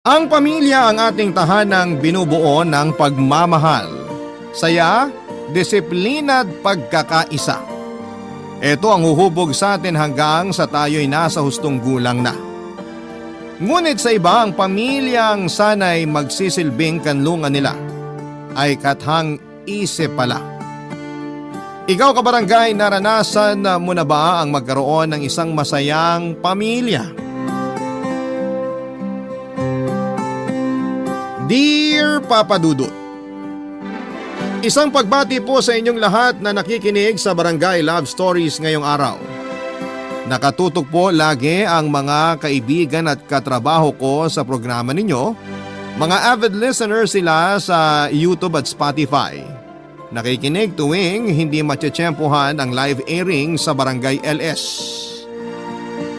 Ang pamilya ang ating tahanang binubuo ng pagmamahal, saya, disiplina at pagkakaisa. Ito ang huhubog sa atin hanggang sa tayo'y nasa hustong gulang na. Ngunit sa iba, ang pamilyang sana'y magsisilbing kanlungan nila ay kathang isip pala. Ikaw kabarangay, naranasan mo na ba ang magkaroon ng isang masayang pamilya? Dear Papa Dudut, isang pagbati po sa inyong lahat na nakikinig sa Barangay Love Stories ngayong araw. Nakatutok po lagi ang mga kaibigan at katrabaho ko sa programa ninyo. Mga avid listeners sila sa YouTube at Spotify. Nakikinig tuwing hindi matsyempohan ang live airing sa Barangay LS.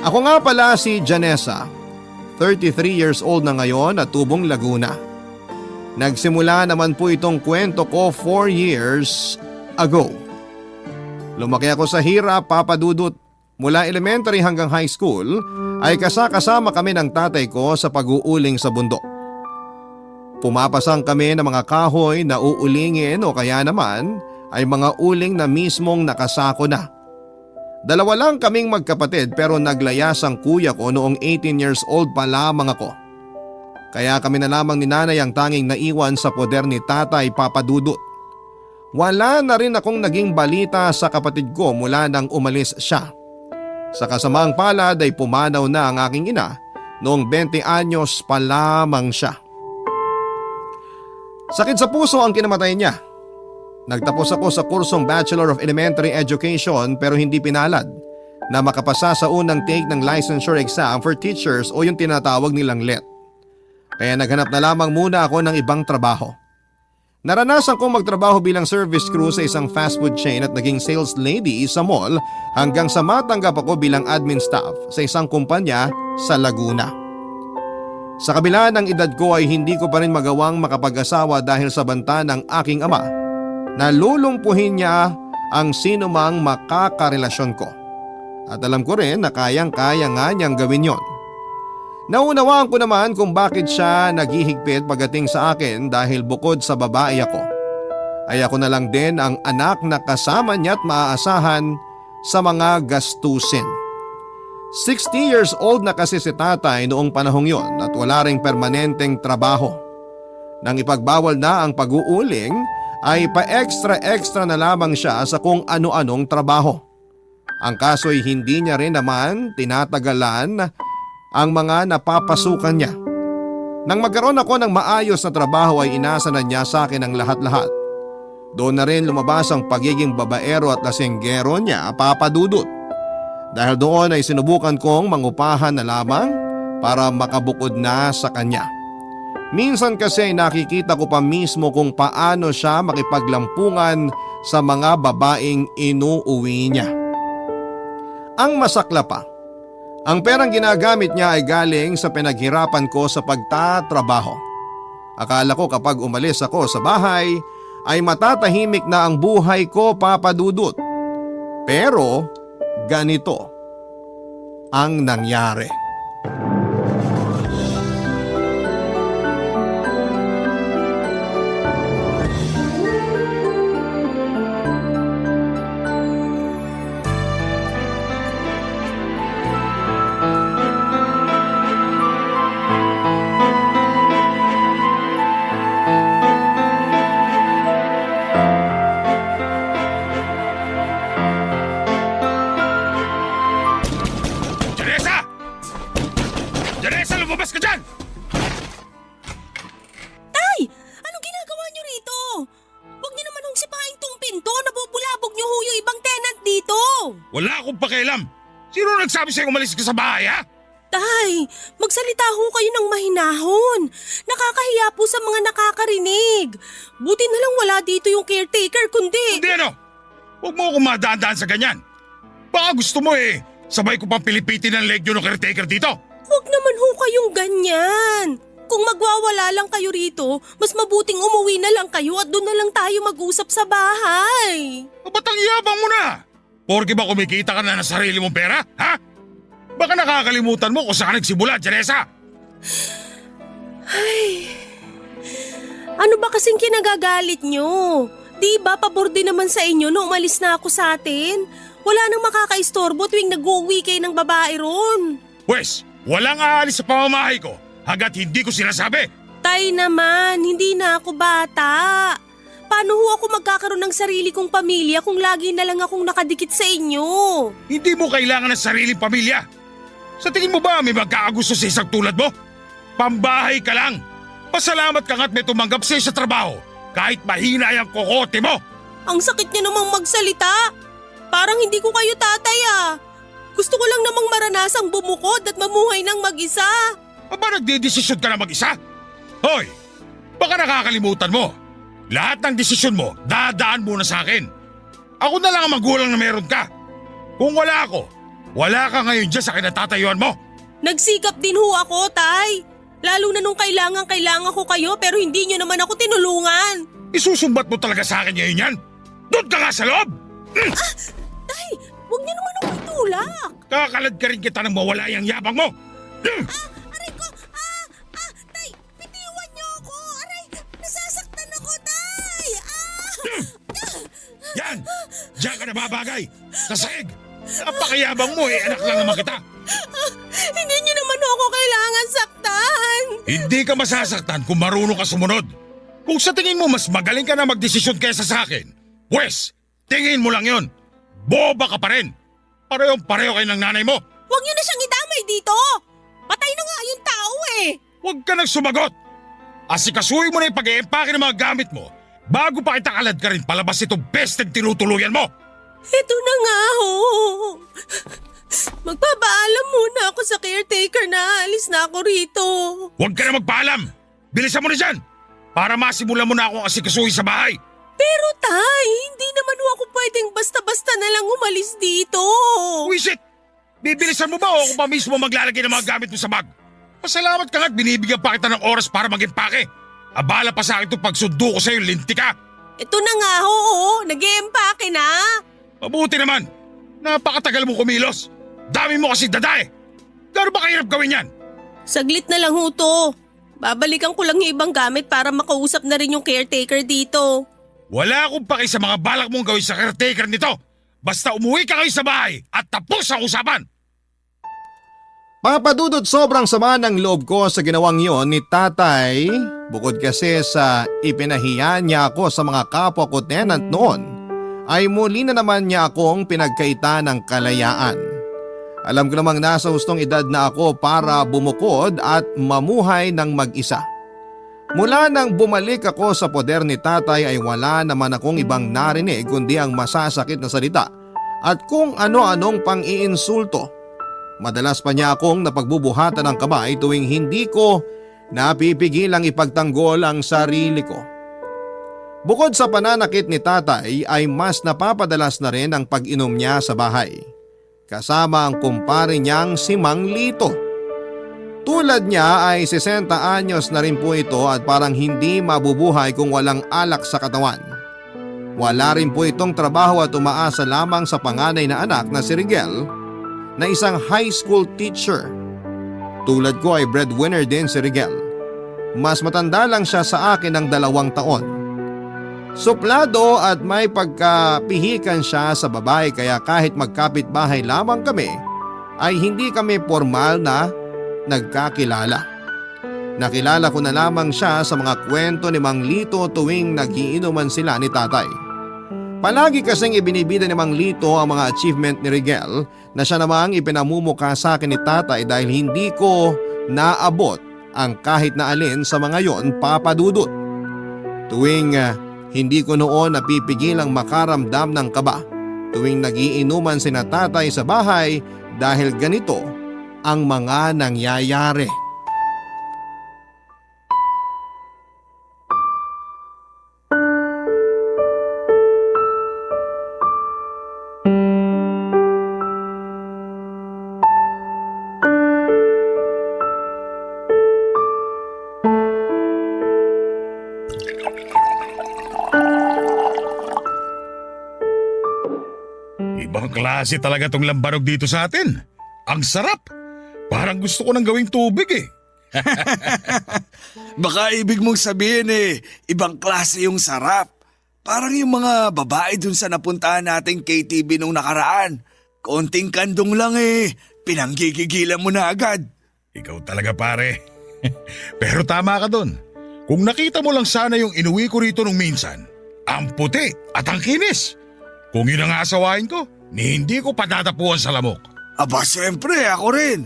Ako nga pala si Janessa, 33 years old na ngayon at tubong Laguna. Nagsimula naman po itong kwento ko 4 years ago. Lumaki ako sa hirap, Papa Dudut. Mula elementary hanggang high school ay kasama kami ng tatay ko sa pag-uuling sa bundok. Pumapasang kami ng mga kahoy na uulingin o kaya naman ay mga uling na mismong nakasako na. Dalawa lang kaming magkapatid pero naglayas ang kuya ko noong 18 years old pa lamang ako. Kaya kami na lamang ni nanay ang tanging naiwan sa poder ni tatay, Papa Dudut. Wala na rin akong naging balita sa kapatid ko mula nang umalis siya. Sa kasamaang palad ay pumanaw na ang aking ina noong 20 anyos pa lamang siya. Sakit sa puso ang kinamatay niya. Nagtapos ako sa kursong Bachelor of Elementary Education pero hindi pinalad na makapasa sa unang take ng licensure exam for teachers o yung tinatawag nilang LET. Kaya naghanap na lamang muna ako ng ibang trabaho. Naranasan kong magtrabaho bilang service crew sa isang fast food chain at naging sales lady sa mall hanggang sa matanggap ako bilang admin staff sa isang kumpanya sa Laguna. Sa kabila ng edad ko ay hindi ko pa rin magawang makapag-asawa dahil sa banta ng aking ama na lulumpuhin niya ang sino mang makakarelasyon ko. At alam ko rin na kayang-kaya nga niyang gawin yon. Naunawaan ko naman kung bakit siya naghihigpit pagdating sa akin dahil bukod sa babae ako, ay ako na lang din ang anak na kasama niya at maaasahan sa mga gastusin. 60 years old na kasi si tatay noong panahong yon at wala ring permanenteng trabaho. Nang ipagbawal na ang pag-uuling ay pa-extra na lamang siya sa kung ano-anong trabaho. Ang kaso'y hindi niya rin naman tinatagalan ang mga napapasukan niya. Nang magkaroon ako ng maayos na trabaho ay inasa na niya sa akin ang lahat-lahat. Doon na rin lumabas ang pagiging babaero at lasenggero niya, Papa Dudut. Dahil doon ay sinubukan kong mangupahan na lamang para makabukod na sa kanya. Minsan kasi nakikita ko pa mismo kung paano siya makipaglampungan sa mga babaeng inuuwi niya. Ang masakla pa, ang perang ginagamit niya ay galing sa pinaghirapan ko sa pagtatrabaho. Akala ko kapag umalis ako sa bahay ay matatahimik na ang buhay ko, Papa Dudut. Pero ganito ang nangyari. Lumabas ka dyan! Tay! Anong ginagawa niyo rito? Huwag niyo naman hong sipain tong pinto. Nabubulabog niyo ho yung ibang tenant dito. Wala akong pakialam. Sino nagsabi sa'yo umalis ka sa bahay, ha? Tay, magsalita ho kayo ng mahinahon. Nakakahiya po sa mga nakakarinig. Buti na lang wala dito yung caretaker kundi… Hindi ano? Huwag mo akong madaan-daan sa ganyan. Baka gusto mo sabay ko pang pilipitin ang legyo ng caretaker dito. Huwag naman ho kayong ganyan. Kung magwawala lang kayo rito, mas mabuting umuwi na lang kayo at doon na lang tayo mag-usap sa bahay. Ba't ang yabang mo na? Porke ba kumikita ka na ng sarili mong pera, ha? Baka nakakalimutan mo kung saan nagsimula, Janessa. Ano ba kasing kinagagalit nyo? Di ba pabor din naman sa inyo nung umalis na ako sa atin? Wala nang makakaistorbo tuwing nag-uwi kayo ng babae ron. Wes, walang aalis sa pamamahay ko hanggat hindi ko sinasabi. Tay naman, hindi na ako bata. Paano ho ako magkakaroon ng sarili kong pamilya kung lagi na lang akong nakadikit sa inyo? Hindi mo kailangan ng sariling pamilya. Sa tingin mo ba may magkakagusto sa isang tulad mo? Pambahay ka lang. Pasalamat ka nga't may tumanggap sa'yo sa trabaho kahit mahina yung kokote mo. Ang sakit niya namang magsalita. Parang hindi ko kayo tatay ah. Gusto ko lang namang maranasang bumukod at mamuhay ng mag-isa. Aba nagdidesisyon ka na mag-isa? Hoy, baka nakakalimutan mo. Lahat ng desisyon mo, dadaan muna sa akin. Ako na lang ang magulang na meron ka. Kung wala ako, wala ka ngayon dyan sa kinatatayuan mo. Nagsikap din ho ako, tay. Lalo na nung kailangan ko kayo pero hindi nyo naman ako tinulungan. Isusumbat mo talaga sa akin ngayon yan? Doon ka nga sa loob! Tay, huwag niyo naman ako itulak. Kakalad ka rin kita nang mawala yung yabang mo. Aray ko! Tay, bitiwan niyo ako! Aray, nasasaktan ako, tay! Yan! Diyan ka nababagay! Sa saig! Napakayabang mo anak lang naman kita! Hindi niyo naman ako kailangan saktan! Hindi ka masasaktan kung marunong ka sumunod. Kung sa tingin mo mas magaling ka na magdesisyon kaysa sa akin, Wes, tingin mo lang yon. Boba ka pa rin. Parehong-pareho kayo ng nanay mo. Huwag niyo na siyang idamay dito! Patay na nga yung tao eh! Huwag ka nang sumagot. Asikasuhin mo na yung pag-iempake ng mga gamit mo bago pa kita kalad ka rin palabas itong bested tinutuluyan mo. Ito na nga ho. Magpapaalam muna ako sa caretaker na alis na ako rito. Huwag ka na magpaalam. Bilisan mo na dyan para masimulan mo na akong asikasuhin sa bahay. Pero tay, hindi naman ho ako pwedeng basta-basta na lang umalis dito. Wisit! Bibilisan mo ba o ako pa mismo maglalagay ng mga gamit mo sa bag? Pasalamat ka nga't binibigyan pa kita ng oras para mag-impake. Abala pa sa akin itong pagsundo ko sa'yo, linti ka. Ito na nga ho, nag-e-empake na. Mabuti naman. Napakatagal mo kumilos. Dami mo kasi dada eh. Gano'n ba kahirap gawin yan? Saglit na lang ho to. Babalikan ko lang yung ibang gamit para makausap na rin yung caretaker dito. Wala akong paki sa mga balak mong gawin sa caretaker nito. Basta umuwi ka kayo sa bahay at tapos ang usapan. Papadudot sobrang sama ng loob ko sa ginawang yon ni tatay. Bukod kasi sa ipinahiya niya ako sa mga kapwa ko tenant noon, ay muli na naman niya akong pinagkaita ng kalayaan. Alam ko namang nasa hustong edad na ako para bumukod at mamuhay ng mag-isa. Mula nang bumalik ako sa poder ni tatay ay wala naman akong ibang narinig kundi ang masasakit na salita at kung ano-anong pang-iinsulto. Madalas pa niya akong napagbubuhatan ng kamay tuwing hindi ko napipigilang ipagtanggol ang sarili ko. Bukod sa pananakit ni tatay ay mas napapadalas na rin ang pag-inom niya sa bahay. Kasama ang kumpare niyang si Mang Lito. Tulad niya ay 60 anyos na rin po ito at parang hindi mabubuhay kung walang alak sa katawan. Wala rin po itong trabaho at umaasa lamang sa panganay na anak na si Rigel na isang high school teacher. Tulad ko ay breadwinner din si Rigel. Mas matanda lang siya sa akin ng 2 taon. Suplado at may pagkapihikan siya sa babae kaya kahit magkapit-bahay lamang kami ay hindi kami formal na nagkakilala. Nakilala ko na lamang siya sa mga kwento ni Mang Lito tuwing nagiinuman sila ni tatay. Palagi kasing ibinibida ni Mang Lito ang mga achievement ni Rigel na siya namang ipinamumukha sa akin ni tatay dahil hindi ko naabot ang kahit na alin sa mga yon, papadudot. Tuwing hindi ko noon napipigilang makaramdam ng kaba tuwing nagiinuman sina tatay sa bahay dahil ganito ang mga nangyayari. Ibang klase talaga tong lambarog dito sa atin. Ang sarap. Parang gusto ko nang gawing tubig eh. Baka ibig mong sabihin ibang klase yung sarap. Parang yung mga babae dun sa napuntahan nating KTV nung nakaraan. Konting kandong lang pinanggigigilan mo na agad. Ikaw talaga pare. Pero tama ka dun. Kung nakita mo lang sana yung inuwi ko rito nung minsan, ang puti at ang kinis. Kung yun ang asawain ko, ni hindi ko patatapuan sa lamok. Aba, siyempre ako rin.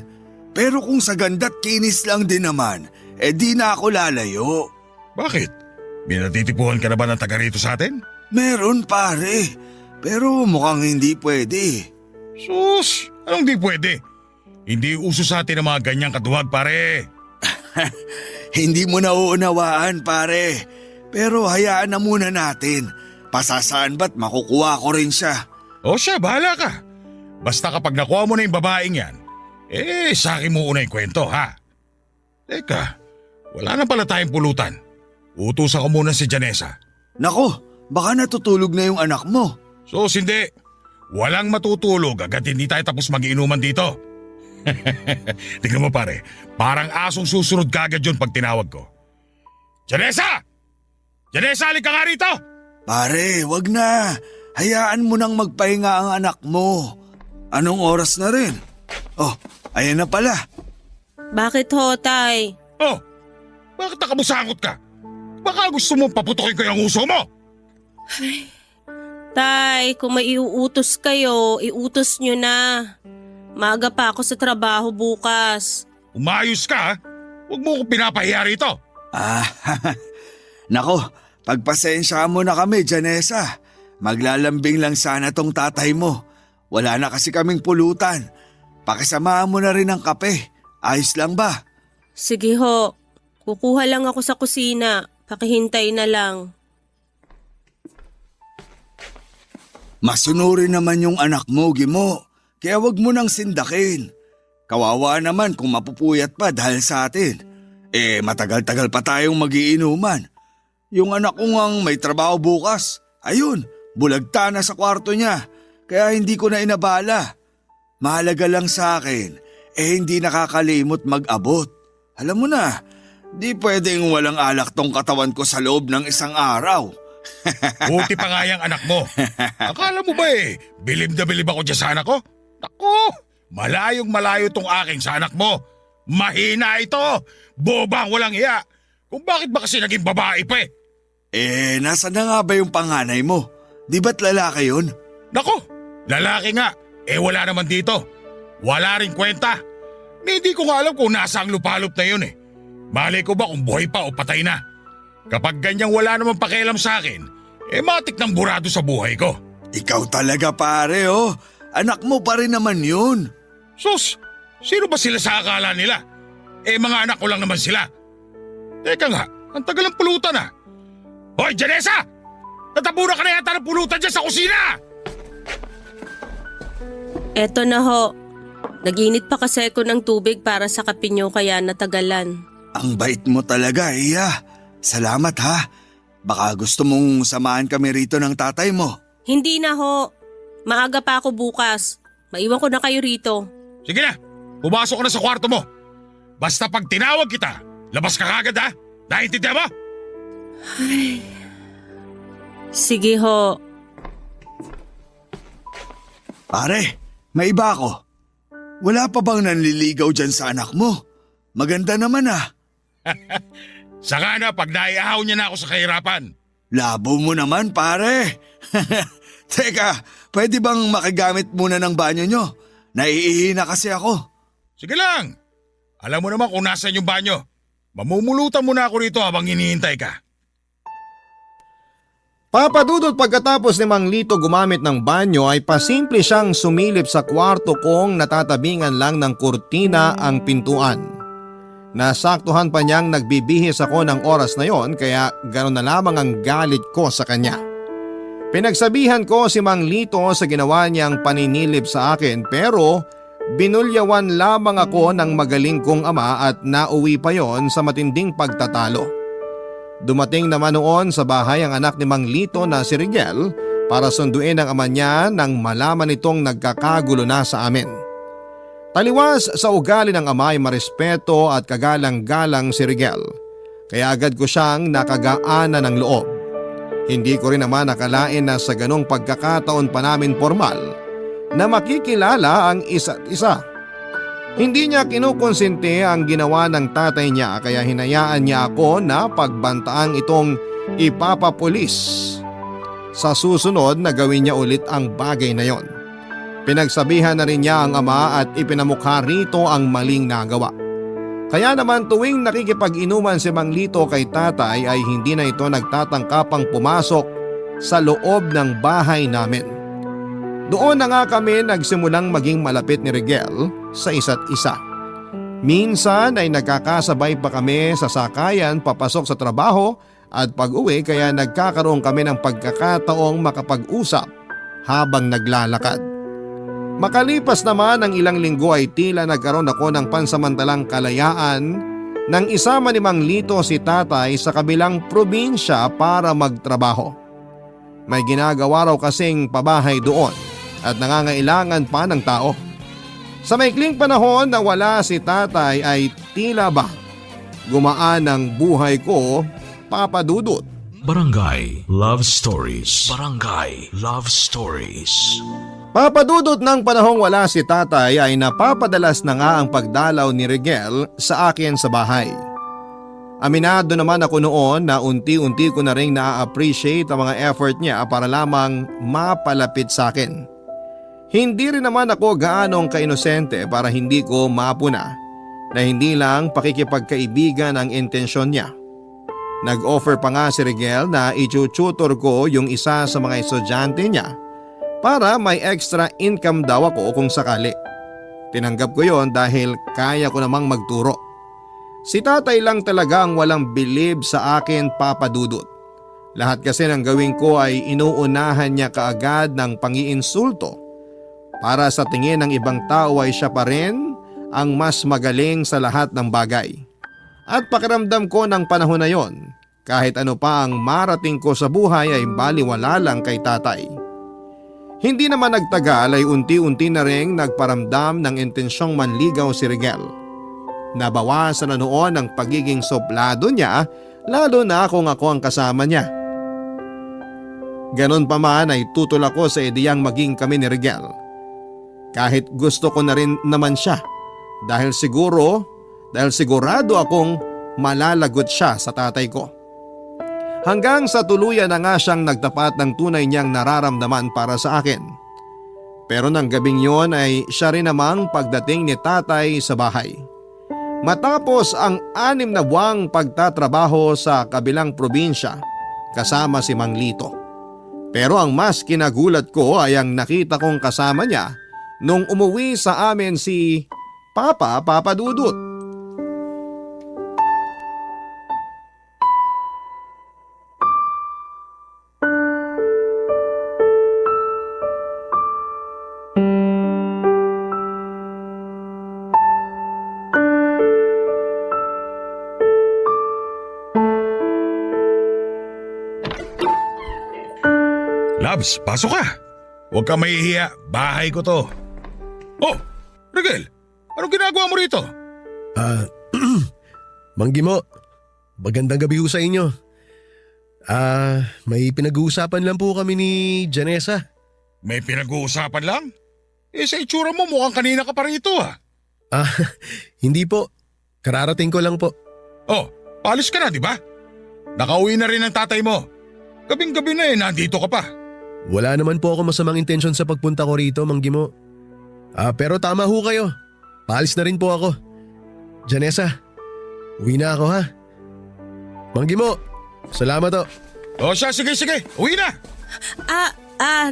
Pero kung sa ganda't kinis lang din naman, di na ako lalayo. Bakit? May natitipuhan ka na ba ng taga rito sa atin? Meron pare, pero mukhang hindi pwede. Sus, anong di pwede? Hindi uso sa atin ang mga ganyang kaduwag pare. Hindi mo nauunawaan pare, pero hayaan na muna natin. Pasasaan ba't makukuha ko rin siya? O siya, bahala ka. Basta kapag nakuha mo na yung babaeng yan, sa akin mo una yung kwento ha. Teka, wala na pala tayong pulutan. Utusan ko muna si Janessa. Nako, baka natutulog na yung anak mo. Sus, hindi. Walang matutulog agad hindi tayo tapos mag-iinuman dito. Tingnan mo pare, parang asong susunod ka agad yun pag tinawag ko. Janessa! Janessa, halika nga rito! Pare, wag na. Hayaan mo nang magpahinga ang anak mo. Anong oras na rin? Oh, ayan na pala. Bakit ho, Tay? Oh, bakit nakabusangot ka? Baka gusto mo paputokin ko yung uso mo. Tay, kung may iuutos kayo, iutos nyo na. Maaga pa ako sa trabaho bukas. Umayos ka ha? Huwag mo ko pinapahiya rito. Nako, pagpasensya mo na kami, Janessa. Maglalambing lang sana tong tatay mo. Wala na kasi kaming pulutan. Pakisamahan mo na rin ang kape. Ayos lang ba? Sige ho, kukuha lang ako sa kusina. Pakihintay na lang. Masunurin naman yung anak mo, Gimo. Kaya wag mo nang sindakin. Kawawa naman kung mapupuyat pa dahil sa atin. Matagal-tagal pa tayong magiinuman. Yung anak ko ngang may trabaho bukas. Ayun, bulagta na sa kwarto niya. Kaya hindi ko na inabala. Mahalaga lang sa akin, hindi nakakalimot mag-abot. Alam mo na, di pwedeng walang alak tong katawan ko sa loob ng isang araw. Buti pa nga yung anak mo. Akala mo ba bilib na bilib ako dyan sa anak ko? Naku, malayong malayo tong aking sa anak mo. Mahina ito, bobang walang iya. Kung bakit ba kasi naging babae pa Nasa na nga ba yung panganay mo? Di ba't lalaki yun? Naku, lalaki nga. Wala naman dito. Wala rin kwenta. Hindi ko nga alam kung nasa ang lupalop na yun Malay ko ba kung buhay pa o patay na? Kapag ganyang wala namang pakialam sa akin, matik ng burado sa buhay ko. Ikaw talaga pare Anak mo pa rin naman yun. Sus, sino ba sila sa akala nila? Mga anak ko lang naman sila. Teka nga, ang tagal ng pulutan Hoy, Janessa! Natabunan ka na yata ng pulutan dyan sa kusina! Eto na ho. Nag-init pa kasi ako ng tubig para sa kape nyo kaya natagalan. Ang bait mo talaga, Iya. Salamat ha. Baka gusto mong samahan kami rito ng tatay mo. Hindi na ho. Maaga pa ako bukas. Maiwan ko na kayo rito. Sige na, pumasok ka na sa kwarto mo. Basta pag tinawag kita, labas ka kagad ha? Naintindihan mo? Sige ho. Pare, may iba ako. Wala pa bang nanliligaw dyan sa anak mo? Maganda naman Saka na pag naiahaw niya na ako sa kahirapan. Labo mo naman pare. Teka, pwede bang makigamit muna ng banyo nyo? Naiihi na kasi ako. Sige lang. Alam mo naman kung nasan yung banyo. Mamumulutan muna ako rito habang hinihintay ka. Papadudot pagkatapos ni Mang Lito gumamit ng banyo ay pasimple siyang sumilip sa kwarto kong natatabingan lang ng kurtina ang pintuan. Nasaktuhan pa niyang nagbibihis ako ng oras na yon kaya gano'n na lamang ang galit ko sa kanya. Pinagsabihan ko si Mang Lito sa ginawa niyang paninilip sa akin pero binulyawan lamang ako ng magaling kong ama at nauwi pa yon sa matinding pagtatalo. Dumating naman noon sa bahay ang anak ni Mang Lito na si Rigel para sunduin ang ama niya nang malaman nitong nagkakagulo na sa amin. Taliwas sa ugali ng ama ay marespeto at kagalang-galang si Rigel. kaya agad ko siyang nakagaana ng loob. Hindi ko rin naman nakalain na sa ganong pagkakataon pa namin formal na makikilala ang isa't isa. Hindi niya kinukonsente ang ginawa ng tatay niya kaya hinayaan niya ako na pagbantaang itong ipapapulis. Sa susunod na gawin niya ulit ang bagay na yon. Pinagsabihan na rin niya ang ama at ipinamukha rito ang maling nagawa. Kaya naman tuwing nakikipag-inuman si Mang Lito kay tatay ay hindi na ito nagtatangkapang pumasok sa loob ng bahay namin. Doon na nga kami nagsimulang maging malapit ni Rigel sa isa't isa. Minsan ay nagkakasabay pa kami sa sakayan papasok sa trabaho at pag-uwi kaya nagkakaroon kami ng pagkakataong makapag-usap habang naglalakad. Makalipas naman ang ilang linggo ay tila nagkaroon ako ng pansamantalang kalayaan nang isama ni Mang Lito si tatay sa kabilang probinsya para magtrabaho. May ginagawa raw kasing pabahay doon at nangangailangan pa ng tao. Sa maikling panahon na wala si tatay ay tila ba gumaan ang buhay ko, Papa Dudut. Barangay Love Stories. Barangay Love Stories. Papadudot ng panahong wala si tatay ay napapadalas na nga ang pagdalaw ni Rigel sa akin sa bahay. Aminado naman ako noon na unti-unti ko na rin na-appreciate ang mga effort niya para lamang mapalapit sa akin. Hindi rin naman ako gaanong kainosente para hindi ko mapuna na hindi lang pakikipagkaibigan ang intensyon niya. Nag-offer pa nga si Rigel na i-tutor ko yung isa sa mga estudyante niya para may extra income daw ako kung sakali. Tinanggap ko yon dahil kaya ko namang magturo. Si tatay lang talaga ang walang believe sa akin, Papa Dudut. Lahat kasi ng gawin ko ay inuunahan niya kaagad ng pangiinsulto. Para sa tingin ng ibang tao ay siya pa rin ang mas magaling sa lahat ng bagay. At pakiramdam ko ng panahon na yon, kahit ano pa ang marating ko sa buhay ay baliwala lang kay tatay. Hindi naman nagtagal ay unti-unti na ring nagparamdam ng intensyong manligaw si Rigel. Nabawasan na noon ang pagiging suplado niya lalo na kung ako ang kasama niya. Ganon pa man ay tutol ako sa ideyang maging kami ni Rigel. Kahit gusto ko na rin naman siya dahil sigurado akong malalagot siya sa tatay ko. Hanggang sa tuluyan na nga siyang nagtapat ng tunay niyang nararamdaman para sa akin. Pero nang gabing yon ay siya rin namang pagdating ni tatay sa bahay. Matapos ang 6 na buwang pagtatrabaho sa kabilang probinsya kasama si Mang Lito. Pero ang mas kinagulat ko ay ang nakita kong kasama niya nung umuwi sa amin si Papa Dudut. Labs, pasok ka. Huwag ka mahihiya. Bahay ko to. Oh, Rigel, anong ginagawa mo rito? Manggi mo, magandang gabi ho sa inyo. May pinag-uusapan lang po kami ni Janessa. May pinag-uusapan lang? Sa itsura mo mukhang kanina ka pa rito ah. Hindi po. Kararating ko lang po. Oh, paalis ka na di ba? Nakauwi na rin ang tatay mo. Gabing-gabi na nandito ka pa. Wala naman po ako masamang intensyon sa pagpunta ko rito, Manggi mo. Pero tama ho kayo. Paalis na rin po ako. Janessa, uwi na ako ha. Manggi mo, salamat o. O siya, sige, uwi na.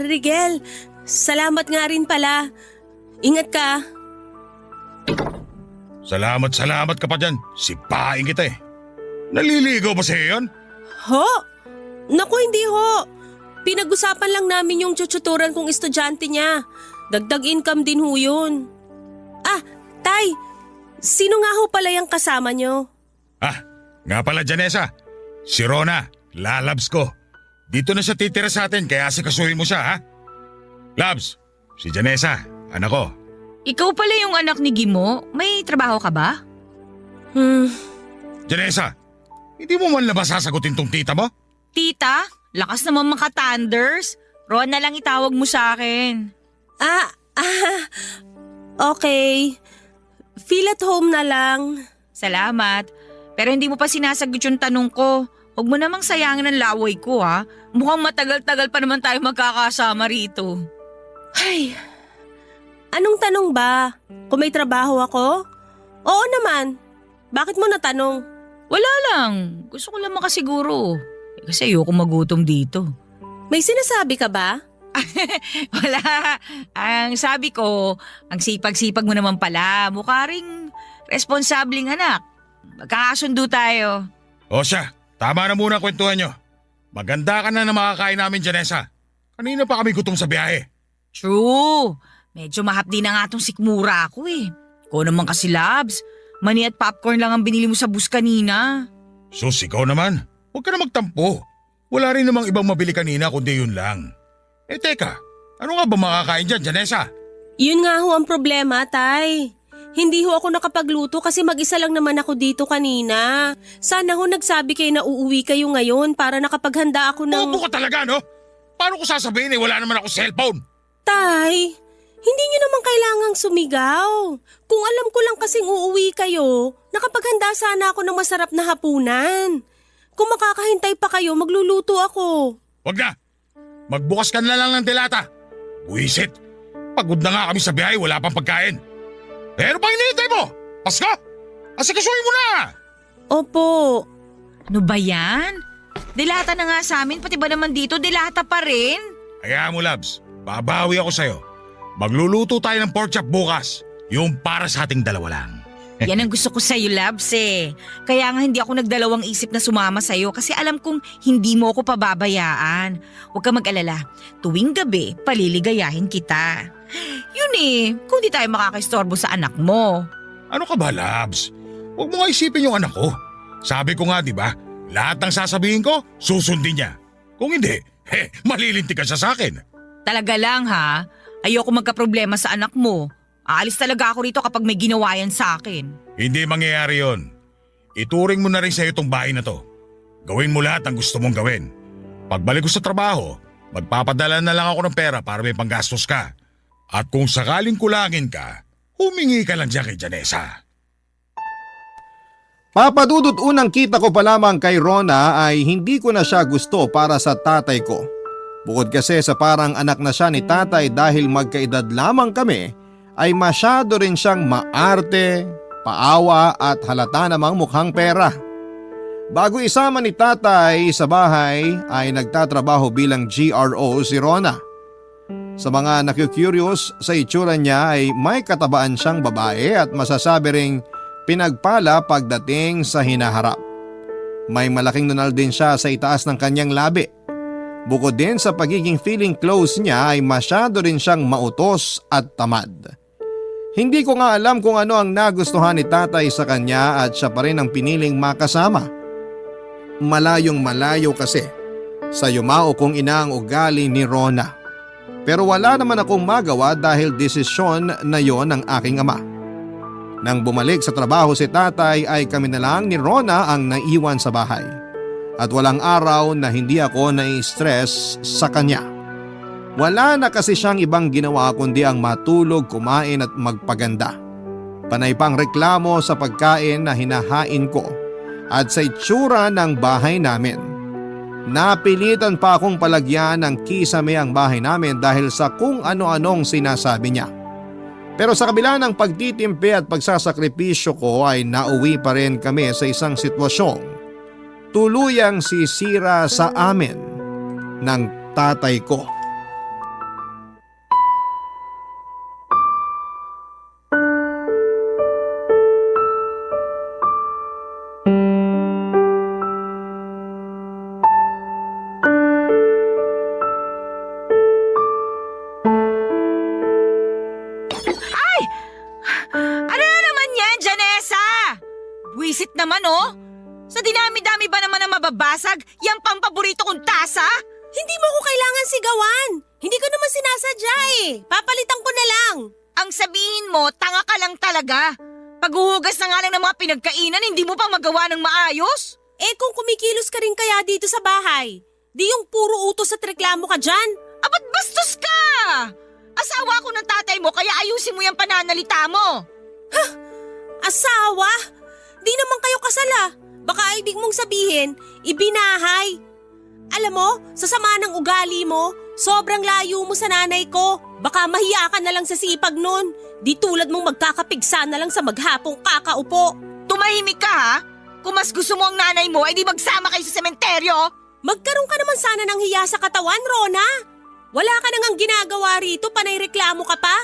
Rigel, salamat nga rin pala. Ingat ka. Salamat ka pa dyan. Sipain kita eh. Naliligaw ba sa'yo yun? Ho? Naku, hindi ho. Pinag-usapan lang namin yung tututuran kong estudyante niya. Dagdag income din ho yun. Tay, sino nga ho pala yung kasama niyo? Nga pala Janessa. Si Rona, lalabs ko. Dito na siya titira sa atin kaya sikasuhin mo siya ha? Labs, si Janessa, anak ko. Ikaw pala yung anak ni Gimo? May trabaho ka ba? Janessa, Hindi mo man lang ba sasagutin tong tita mo? Tita, lakas naman maka-thunders. Ron na lang itawag mo sa akin. Okay. Feel at home na lang. Salamat. Pero hindi mo pa sinasagot yung tanong ko. Huwag mo namang sayangin ang laway ko ha. Mukhang matagal-tagal pa naman tayo magkakasama rito. Ay, anong tanong ba? Kung may trabaho ako? Oo naman. Bakit mo natanong? Wala lang. Gusto ko lang makasiguro. Kasi ayoko magutom dito. May sinasabi ka ba? Wala. Ang sabi ko, ang sipag-sipag mo naman pala. Mukha ring responsableng anak. Magkakasundo tayo. O siya, tama na muna ang kwentuhan nyo. Maganda ka na makakain namin, Janessa. Kanina pa kami gutom sa biyahe. True. Medyo mahapdi na nga tong sikmura ako eh. Ikaw naman kasi, Labs. Mani at popcorn lang ang binili mo sa bus kanina. Sus, ikaw naman. Huwag ka na magtampo. Wala rin namang ibang mabili kanina kundi yun lang. Eh teka, ano nga ba makakain dyan, Janessa? Yun nga ho ang problema, Tay. Hindi ho ako nakapagluto kasi mag-isa lang naman ako dito kanina. Sana ho nagsabi kayo na uuwi kayo ngayon para nakapaghanda ako ng… Bobo ka talaga, no? Paano ko sasabihin wala naman ako cellphone? Tay, hindi nyo naman kailangang sumigaw. Kung alam ko lang kasing uuwi kayo, nakapaghanda sana ako ng masarap na hapunan. Kung makakahintay pa kayo, magluluto ako. Wag na! Magbukas ka na lang ng delata. Buisit! Pagod na nga kami sa biyahe, wala pang pagkain. Eh, ano pang hinihintay mo? Pasko! Asikasuhin mo na! Opo. Ano ba yan? Dilata na nga sa amin, pati ba naman dito dilata pa rin? Kaya mo, Labs. Babawi ako sa'yo. Magluluto tayo ng pork chop bukas. Yung para sa ating dalawa lang. Yan ang gusto ko sa'yo, Labs eh. Kaya nga hindi ako nagdalawang isip na sumama sa'yo kasi alam kong hindi mo ako pababayaan. Huwag ka mag-alala. Tuwing gabi, paliligayahin kita. Yun eh, kung di tayo makakaistorbo sa anak mo. Ano ka ba, Labs? Huwag mo nga isipin yung anak ko. Sabi ko nga, di ba? Lahat ng sasabihin ko, susundin niya. Kung hindi, malilinti ka siya sa akin. Talaga lang ha, ayoko magkaproblema sa anak mo. Aalis talaga ako rito kapag may ginawa yan sa akin. Hindi mangyayari yon. Ituring mo na rin sa'yo itong bahay na to. Gawin mo lahat ang gusto mong gawin. Pagbalik ko sa trabaho, magpapadala na lang ako ng pera para may panggastos ka. At kung sakaling kulangin ka, humingi ka lang dyan kay Janessa. Papadudot unang kita ko pa lamang kay Rona ay hindi ko na siya gusto para sa tatay ko. Bukod kasi sa parang anak na siya ni tatay dahil magkaedad lamang kami, ay masyado rin siyang maarte, paawa at halata namang mukhang pera. Bago isama ni tatay sa bahay ay nagtatrabaho bilang GRO si Rona. Sa mga naku-curious sa itsura niya ay may katabaan siyang babae at masasabi ring pinagpala pagdating sa hinaharap. May malaking nunal din siya sa itaas ng kanyang labi. Bukod din sa pagiging feeling close niya ay masyado rin siyang mautos at tamad. Hindi ko nga alam kung ano ang nagustuhan ni tatay sa kanya at siya pa rin ang piniling makasama. Malayong malayo kasi sa yumao kong ina ang ugali ni Rona. Pero wala naman akong magawa dahil desisyon na yon ng aking ama. Nang bumalik sa trabaho si tatay ay kami na lang ni Rona ang naiwan sa bahay. At walang araw na hindi ako nai-stress sa kanya. Wala na kasi siyang ibang ginawa kundi ang matulog, kumain at magpaganda. Panay pang reklamo sa pagkain na hinahain ko at sa itsura ng bahay namin. Napilitan pa akong palagyan ng kisame ang bahay namin dahil sa kung ano-anong sinasabi niya. Pero sa kabila ng pagtitimpi at pagsasakripisyo ko ay nauwi pa rin kami sa isang sitwasyong tuluyang sisira sa amin ng tatay ko. Ano na naman yan, Janessa? Buisit naman oh. Sa dinami-dami ba naman ang mababasag, yang pampaborito kong tasa? Hindi mo ko kailangan sigawan. Hindi ko naman sinasadya eh. Papalitan ko na lang. Ang sabihin mo, tanga ka lang talaga. Paghuhugas na nga lang ng mga pinagkainan, hindi mo pa magawa ng maayos? Eh kung kumikilos ka rin kaya dito sa bahay, di yung puro utos at reklamo ka dyan. Abat bastos ka! Asawa ko ng tatay mo kaya ayusin mo yung pananalita mo. Asawa? Di naman kayo kasal ah. Baka ibig mong sabihin, ibinahay. Alam mo, sa sama ng ugali mo, sobrang layo mo sa nanay ko. Baka mahiya ka na lang sa sipag nun. Di tulad mong magkakapigsa na lang sa maghapong kakaupo. Tumahimik ka ha? Kung mas gusto mo ang nanay mo, ay di magsama kayo sa sementeryo. Magkaroon ka naman sana ng hiya sa katawan, Rona. Wala ka nang ginagawa rito, panay reklamo ka pa.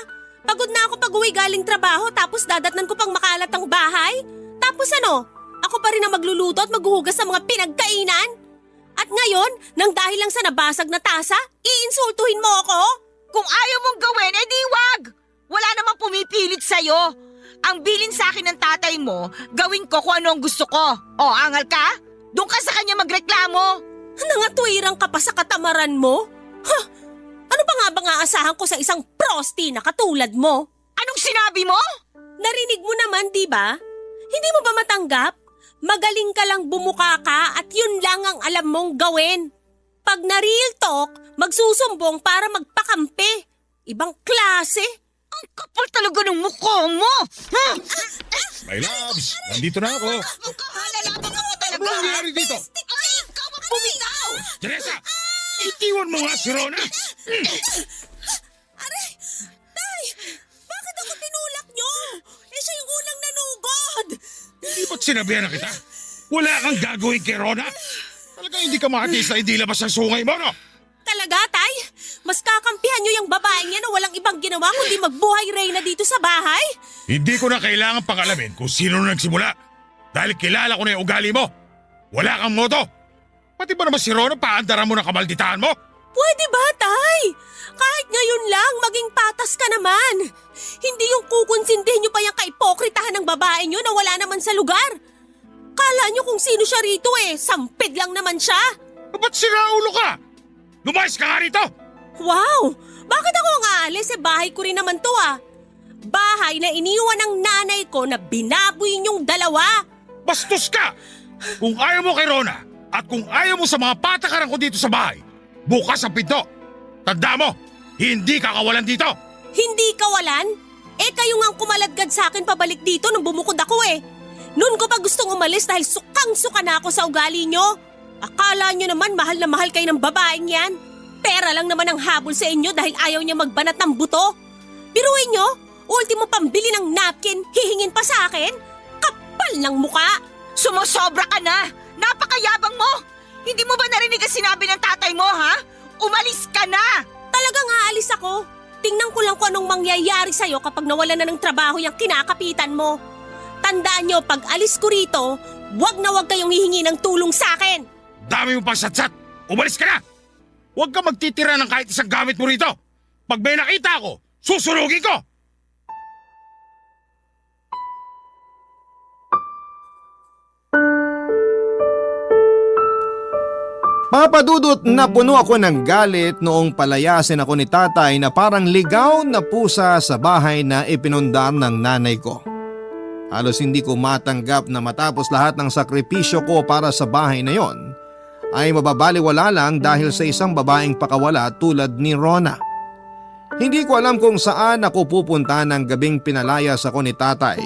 Pagod na ako pag-uwi galing trabaho tapos dadatnan ko pang makalat ang bahay. Tapos ano, ako pa rin ang magluluto at maghuhugas sa mga pinagkainan? At ngayon, nang dahil lang sa nabasag na tasa, iinsultuhin mo ako? Kung ayaw mong gawin, eh di wag. Wala namang pumipilit sa'yo. Ang bilin sa akin ng tatay mo, gawin ko kung ano ang gusto ko. O, angal ka? Doon ka sa kanya magreklamo. Nangatwirang ka pa sa katamaran mo? Ha? Ano pa nga bang aasahan ko sa isang prosti na katulad mo? Anong sinabi mo? Narinig mo naman, di ba? Hindi mo ba matanggap? Magaling ka lang bumuka ka at yun lang ang alam mong gawin. Pag na-real talk, magsusumbong para magpakampi. Ibang klase. Ang kapal talaga ng mukha mo. Ha? My loves, nandito na ako. Lalapang ako talaga. Ano nangyari dito? Ay, ikaw ang bumitaw. Teresa, itiwan mo nga si Rona. Aray! Tay! Bakit ako tinulak nyo? Eh siya yung unang nanugod! Hindi ba't sinabihan na kita? Wala kang gagawin kay Rona. Talagang hindi ka makatiis na hindi labas ang sungay mo, no? Talaga, Tay? Mas kakampihan nyo yung babaeng yan na walang ibang ginawa kundi magbuhay Reyna dito sa bahay? Hindi ko na kailangan pangalamin kung sino na nagsimula. Dahil kilala ko na yung ugali mo. Wala kang moto. Pati ba naman si Rona paandaran mo ng kamalditahan mo? Pwede ba, Tay? Kahit ngayon lang, maging patas ka naman. Hindi yung kukonsindihin nyo pa yung kaipokritahan ng babae nyo na wala naman sa lugar. Kala nyo kung sino siya rito eh, sampid lang naman siya. Ba't siraulo ka? Lumayas ka nga rito! Wow! Bakit ako ang aalis? Eh bahay ko rin naman to ah. Bahay na iniwan ng nanay ko na binaboy niyong dalawa. Bastos ka! Kung ayaw mo kay Rona at kung ayaw mo sa mga patakaran ko dito sa bahay, bukas ang pinto. Tanda mo, hindi ka kawalan dito. Hindi kawalan? Eh kayo nga kumaladgad sa akin pabalik dito nung bumukod ako eh. Noon ko pa gustong umalis dahil sukang-suka na ako sa ugali nyo. Akala nyo naman mahal na mahal kayo ng babaeng yan. Pera lang naman ang habol sa inyo dahil ayaw niya magbanat ng buto. Biruin nyo, ultimo pambili ng napkin, hihingin pa sa akin? Kapal ng muka! Sumusobra ka na! Napakayabang mo! Hindi mo ba narinig ang sinabi ng tatay mo, ha? Umalis ka na! Talagang aalis ako. Tingnan ko lang kung anong mangyayari sa'yo kapag nawala na ng trabaho yung kinakapitan mo. Tandaan nyo, pag alis ko rito, wag na wag kayong hihingi ng tulong sa akin. Dami mo pang satsat. Umalis ka na! Huwag ka magtitira ng kahit isang gamit mo rito. Pag may nakita ako, susunugin ko! Papadudot na puno ako ng galit noong palayasin ako ni tatay na parang ligaw na pusa sa bahay na ipinundar ng nanay ko. Halos hindi ko matanggap na matapos lahat ng sakripisyo ko para sa bahay na yon, ay mababaliwala lang dahil sa isang babaeng pakawala tulad ni Rona. Hindi ko alam kung saan ako pupunta ng gabing pinalayas ako ni tatay.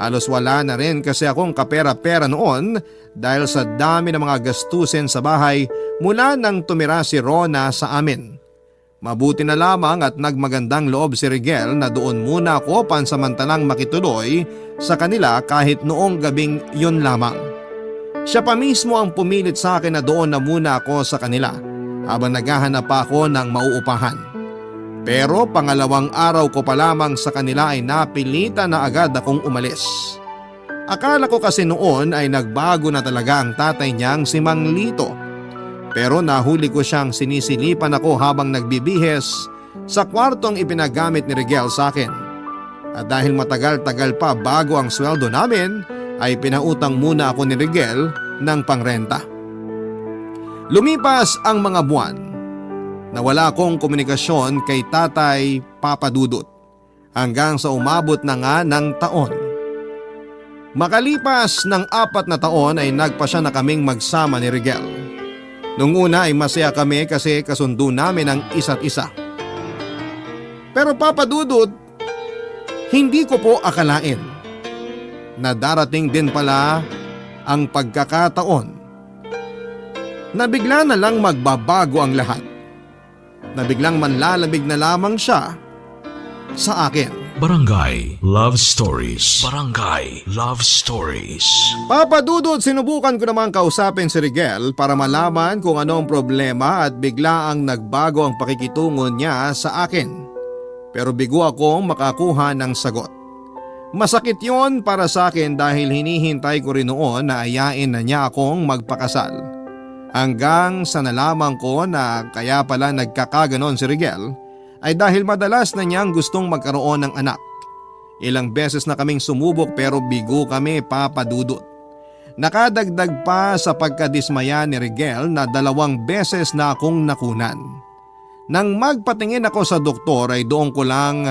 Halos wala na rin kasi akong kapera-pera noon dahil sa dami ng mga gastusin sa bahay mula nang tumira si Rona sa amin. Mabuti na lamang at nagmagandang loob si Rigel na doon muna ako pansamantalang makituloy sa kanila kahit noong gabing yun lamang. Siya pa mismo ang pumilit sa akin na doon na muna ako sa kanila habang naghahanap pa ako ng mauupahan. Pero pangalawang araw ko pa lamang sa kanila ay napilitan na agad akong umalis. Akala ko kasi noon ay nagbago na talaga ang tatay niyang si Mang Lito. Pero nahuli ko siyang sinisilipan ako habang nagbibihes sa kwartong ipinagamit ni Rigel sa akin. At dahil matagal-tagal pa bago ang sweldo namin, ay pinautang muna ako ni Rigel ng pangrenta. Lumipas ang mga buwan. Nawala akong komunikasyon kay Tatay Papadudot hanggang sa umabot na nga ng taon. Makalipas ng 4 na taon ay nagpasya na kaming magsama ni Rigel. Nung una ay masaya kami kasi kasundo namin ang isa't isa. Pero Papa Dudut, hindi ko po akalain na darating din pala ang pagkakataon na bigla na lang magbabago ang lahat. Na biglang manlalamig na lamang siya sa akin. Barangay Love Stories. Barangay Love Stories. Papa Dudut, sinubukan ko namang kausapin si Rigel para malaman kung ano ang problema at bigla ang nagbago ang pakikitungo niya sa akin. Pero bigo akong makakuha ng sagot. Masakit yon para sa akin dahil hinihintay ko rin noon na ayain na niya akong magpakasal. Hanggang sa nalaman ko na kaya pala nagkakaganon si Rigel ay dahil madalas na niyang gustong magkaroon ng anak. Ilang beses na kaming sumubok pero bigo kami, Papa Dudut. Nakadagdag pa sa pagkadismaya ni Rigel na 2 beses na akong nakunan. Nang magpatingin ako sa doktor ay doon ko lang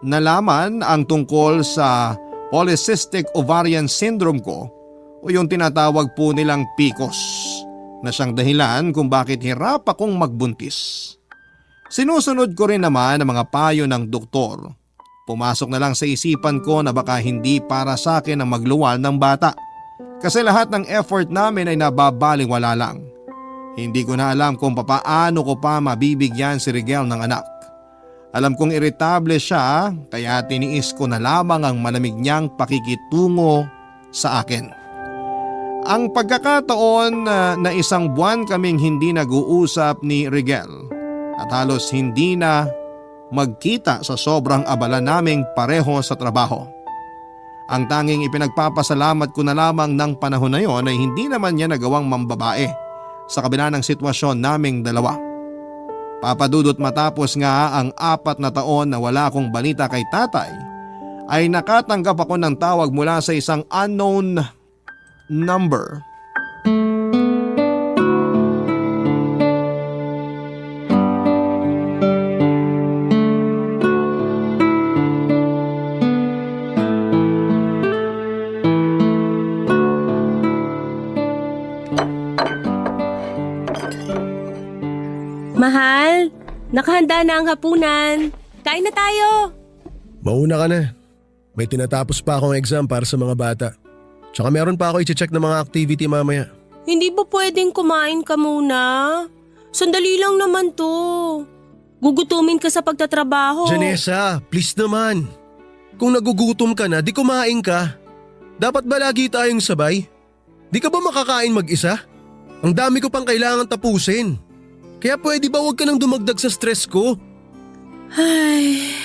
nalaman ang tungkol sa polycystic ovarian syndrome ko o yung tinatawag po nilang PCOS na siyang dahilan kung bakit hirap akong magbuntis. Sinusunod ko rin naman ang mga payo ng doktor. Pumasok na lang sa isipan ko na baka hindi para sa akin ang magluwal ng bata. Kasi lahat ng effort namin ay nababalingwala lang. Hindi ko na alam kung papaano ko pa mabibigyan si Rigel ng anak. Alam kong iritable siya kaya tiniis ko na lamang ang malamig niyang pakikitungo sa akin. Ang pagkakataon na 1 buwan kaming hindi nag-uusap ni Rigel. At halos hindi na magkita sa sobrang abala naming pareho sa trabaho. Ang tanging ipinagpapasalamat ko na lamang ng panahon na yon ay hindi naman niya nagawang mambabae sa kabila ng sitwasyon naming dalawa. Papa Dudut, matapos nga ang 4 na taon na wala akong balita kay tatay, ay nakatanggap ako ng tawag mula sa isang unknown number. Mahal, nakahanda na ang hapunan. Kain na tayo. Mauna ka na. May tinatapos pa akong exam para sa mga bata. Tsaka meron pa ako i-check ng mga activity mamaya. Hindi ba pwedeng kumain ka muna? Sandali lang naman to. Gugutumin ka sa pagtatrabaho. Janessa, please naman. Kung nagugutom ka na, di kumain ka. Dapat ba lagi tayong sabay? Di ka ba makakain mag-isa? Ang dami ko pang kailangan tapusin. Kaya pwede ba huwag ka nang dumagdag sa stress ko? Ay.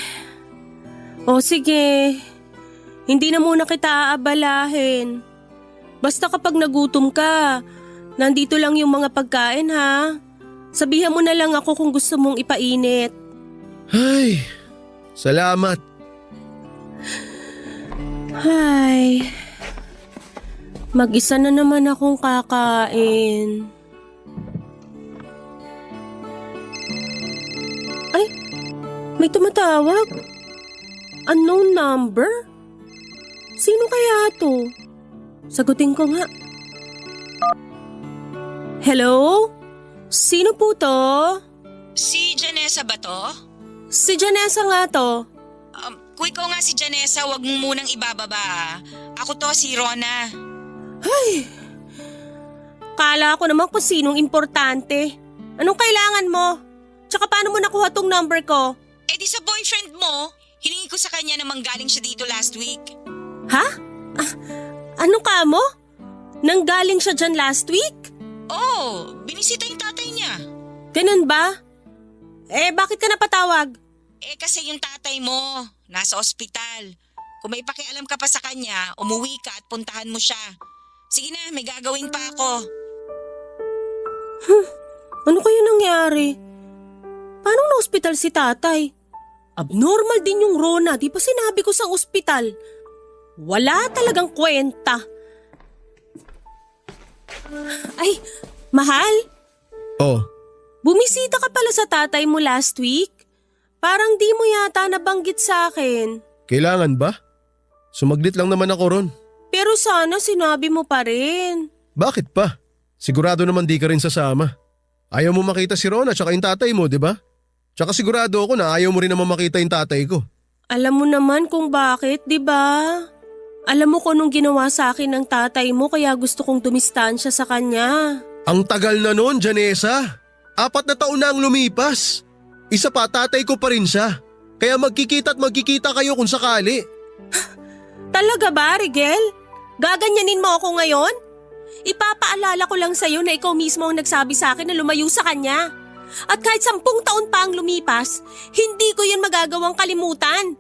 O sige. Hindi na muna kita aabalahin. Basta kapag nagutom ka, nandito lang yung mga pagkain ha. Sabihan mo na lang ako kung gusto mong ipainit. Ay, salamat. Ay. Mag-isa na naman akong kakain. Ay, may tumatawag. Unknown number? Sino kaya to? Sagutin ko nga. Hello? Sino po to? Si Janessa ba to? Si Janessa nga to. Kung ikaw nga si Janessa, wag mo munang ibababa ah. Ako to, si Rona. Kala ko naman kung sinong importante. Anong kailangan mo? Tsaka paano mo nakuha tong number ko? Eh di sa boyfriend mo, hiningi ko sa kanya na manggaling siya dito last week. Ha? Ano ka mo? Nanggaling siya dyan last week? Oo, binisita yung tatay niya. Ganun ba? Eh bakit ka napatawag? Eh kasi yung tatay mo, nasa ospital. Kung may pakialam ka pa sa kanya, umuwi ka at puntahan mo siya. Sige na, may gagawin pa ako. Ano kaya nangyari? Paano na-ospital si tatay? Abnormal din yung Rona, di ba sinabi ko sa ospital? Wala talagang kwenta. Ay, mahal, Oh, bumisita ka pala sa tatay mo last week? Parang di mo yata nabanggit sa akin. kailangan ba? Sumaglit lang naman ako ron. Pero sana sinabi mo pa rin. Bakit pa? Sigurado naman di ka rin sasama. Ayaw mo makita si Ron at saka yung tatay mo, di ba? Tsaka sigurado ako na ayaw mo rin naman makita yung tatay ko. Alam mo naman kung bakit, di ba? Alam mo kung anong ginawa sa akin ng tatay mo kaya gusto kong dumistansya sa kanya. Ang tagal na nun, Janessa. 4 na taon na ang lumipas. Isa pa, tatay ko pa rin siya. Kaya magkikita at magkikita kayo kung sakali. Talaga ba, Rigel? Gaganyanin mo ako ngayon? Ipapaalala ko lang sa'yo na ikaw mismo ang nagsabi sa akin na lumayo sa kanya. At kahit 10 taon pa ang lumipas, hindi ko yun magagawang kalimutan.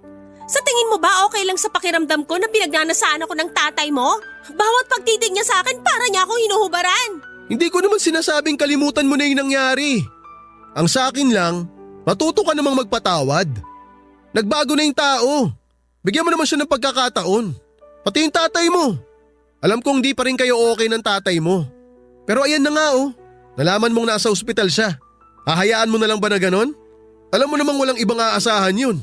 Sa tingin mo ba okay lang sa pakiramdam ko na pinagnanasaan ako ng tatay mo? Bawat pagtitig niya sa akin para niya akong hinuhubaran. Hindi ko naman sinasabing kalimutan mo na yung nangyari. Ang sa akin lang, matuto ka namang magpatawad. Nagbago na yung tao. Bigyan mo naman siya ng pagkakataon. Pati yung tatay mo. Alam kong di pa rin kayo okay ng tatay mo. Pero ayan na nga oh. Nalaman mong nasa ospital siya. Hahayaan mo na lang ba na ganon? Alam mo namang walang ibang aasahan yun.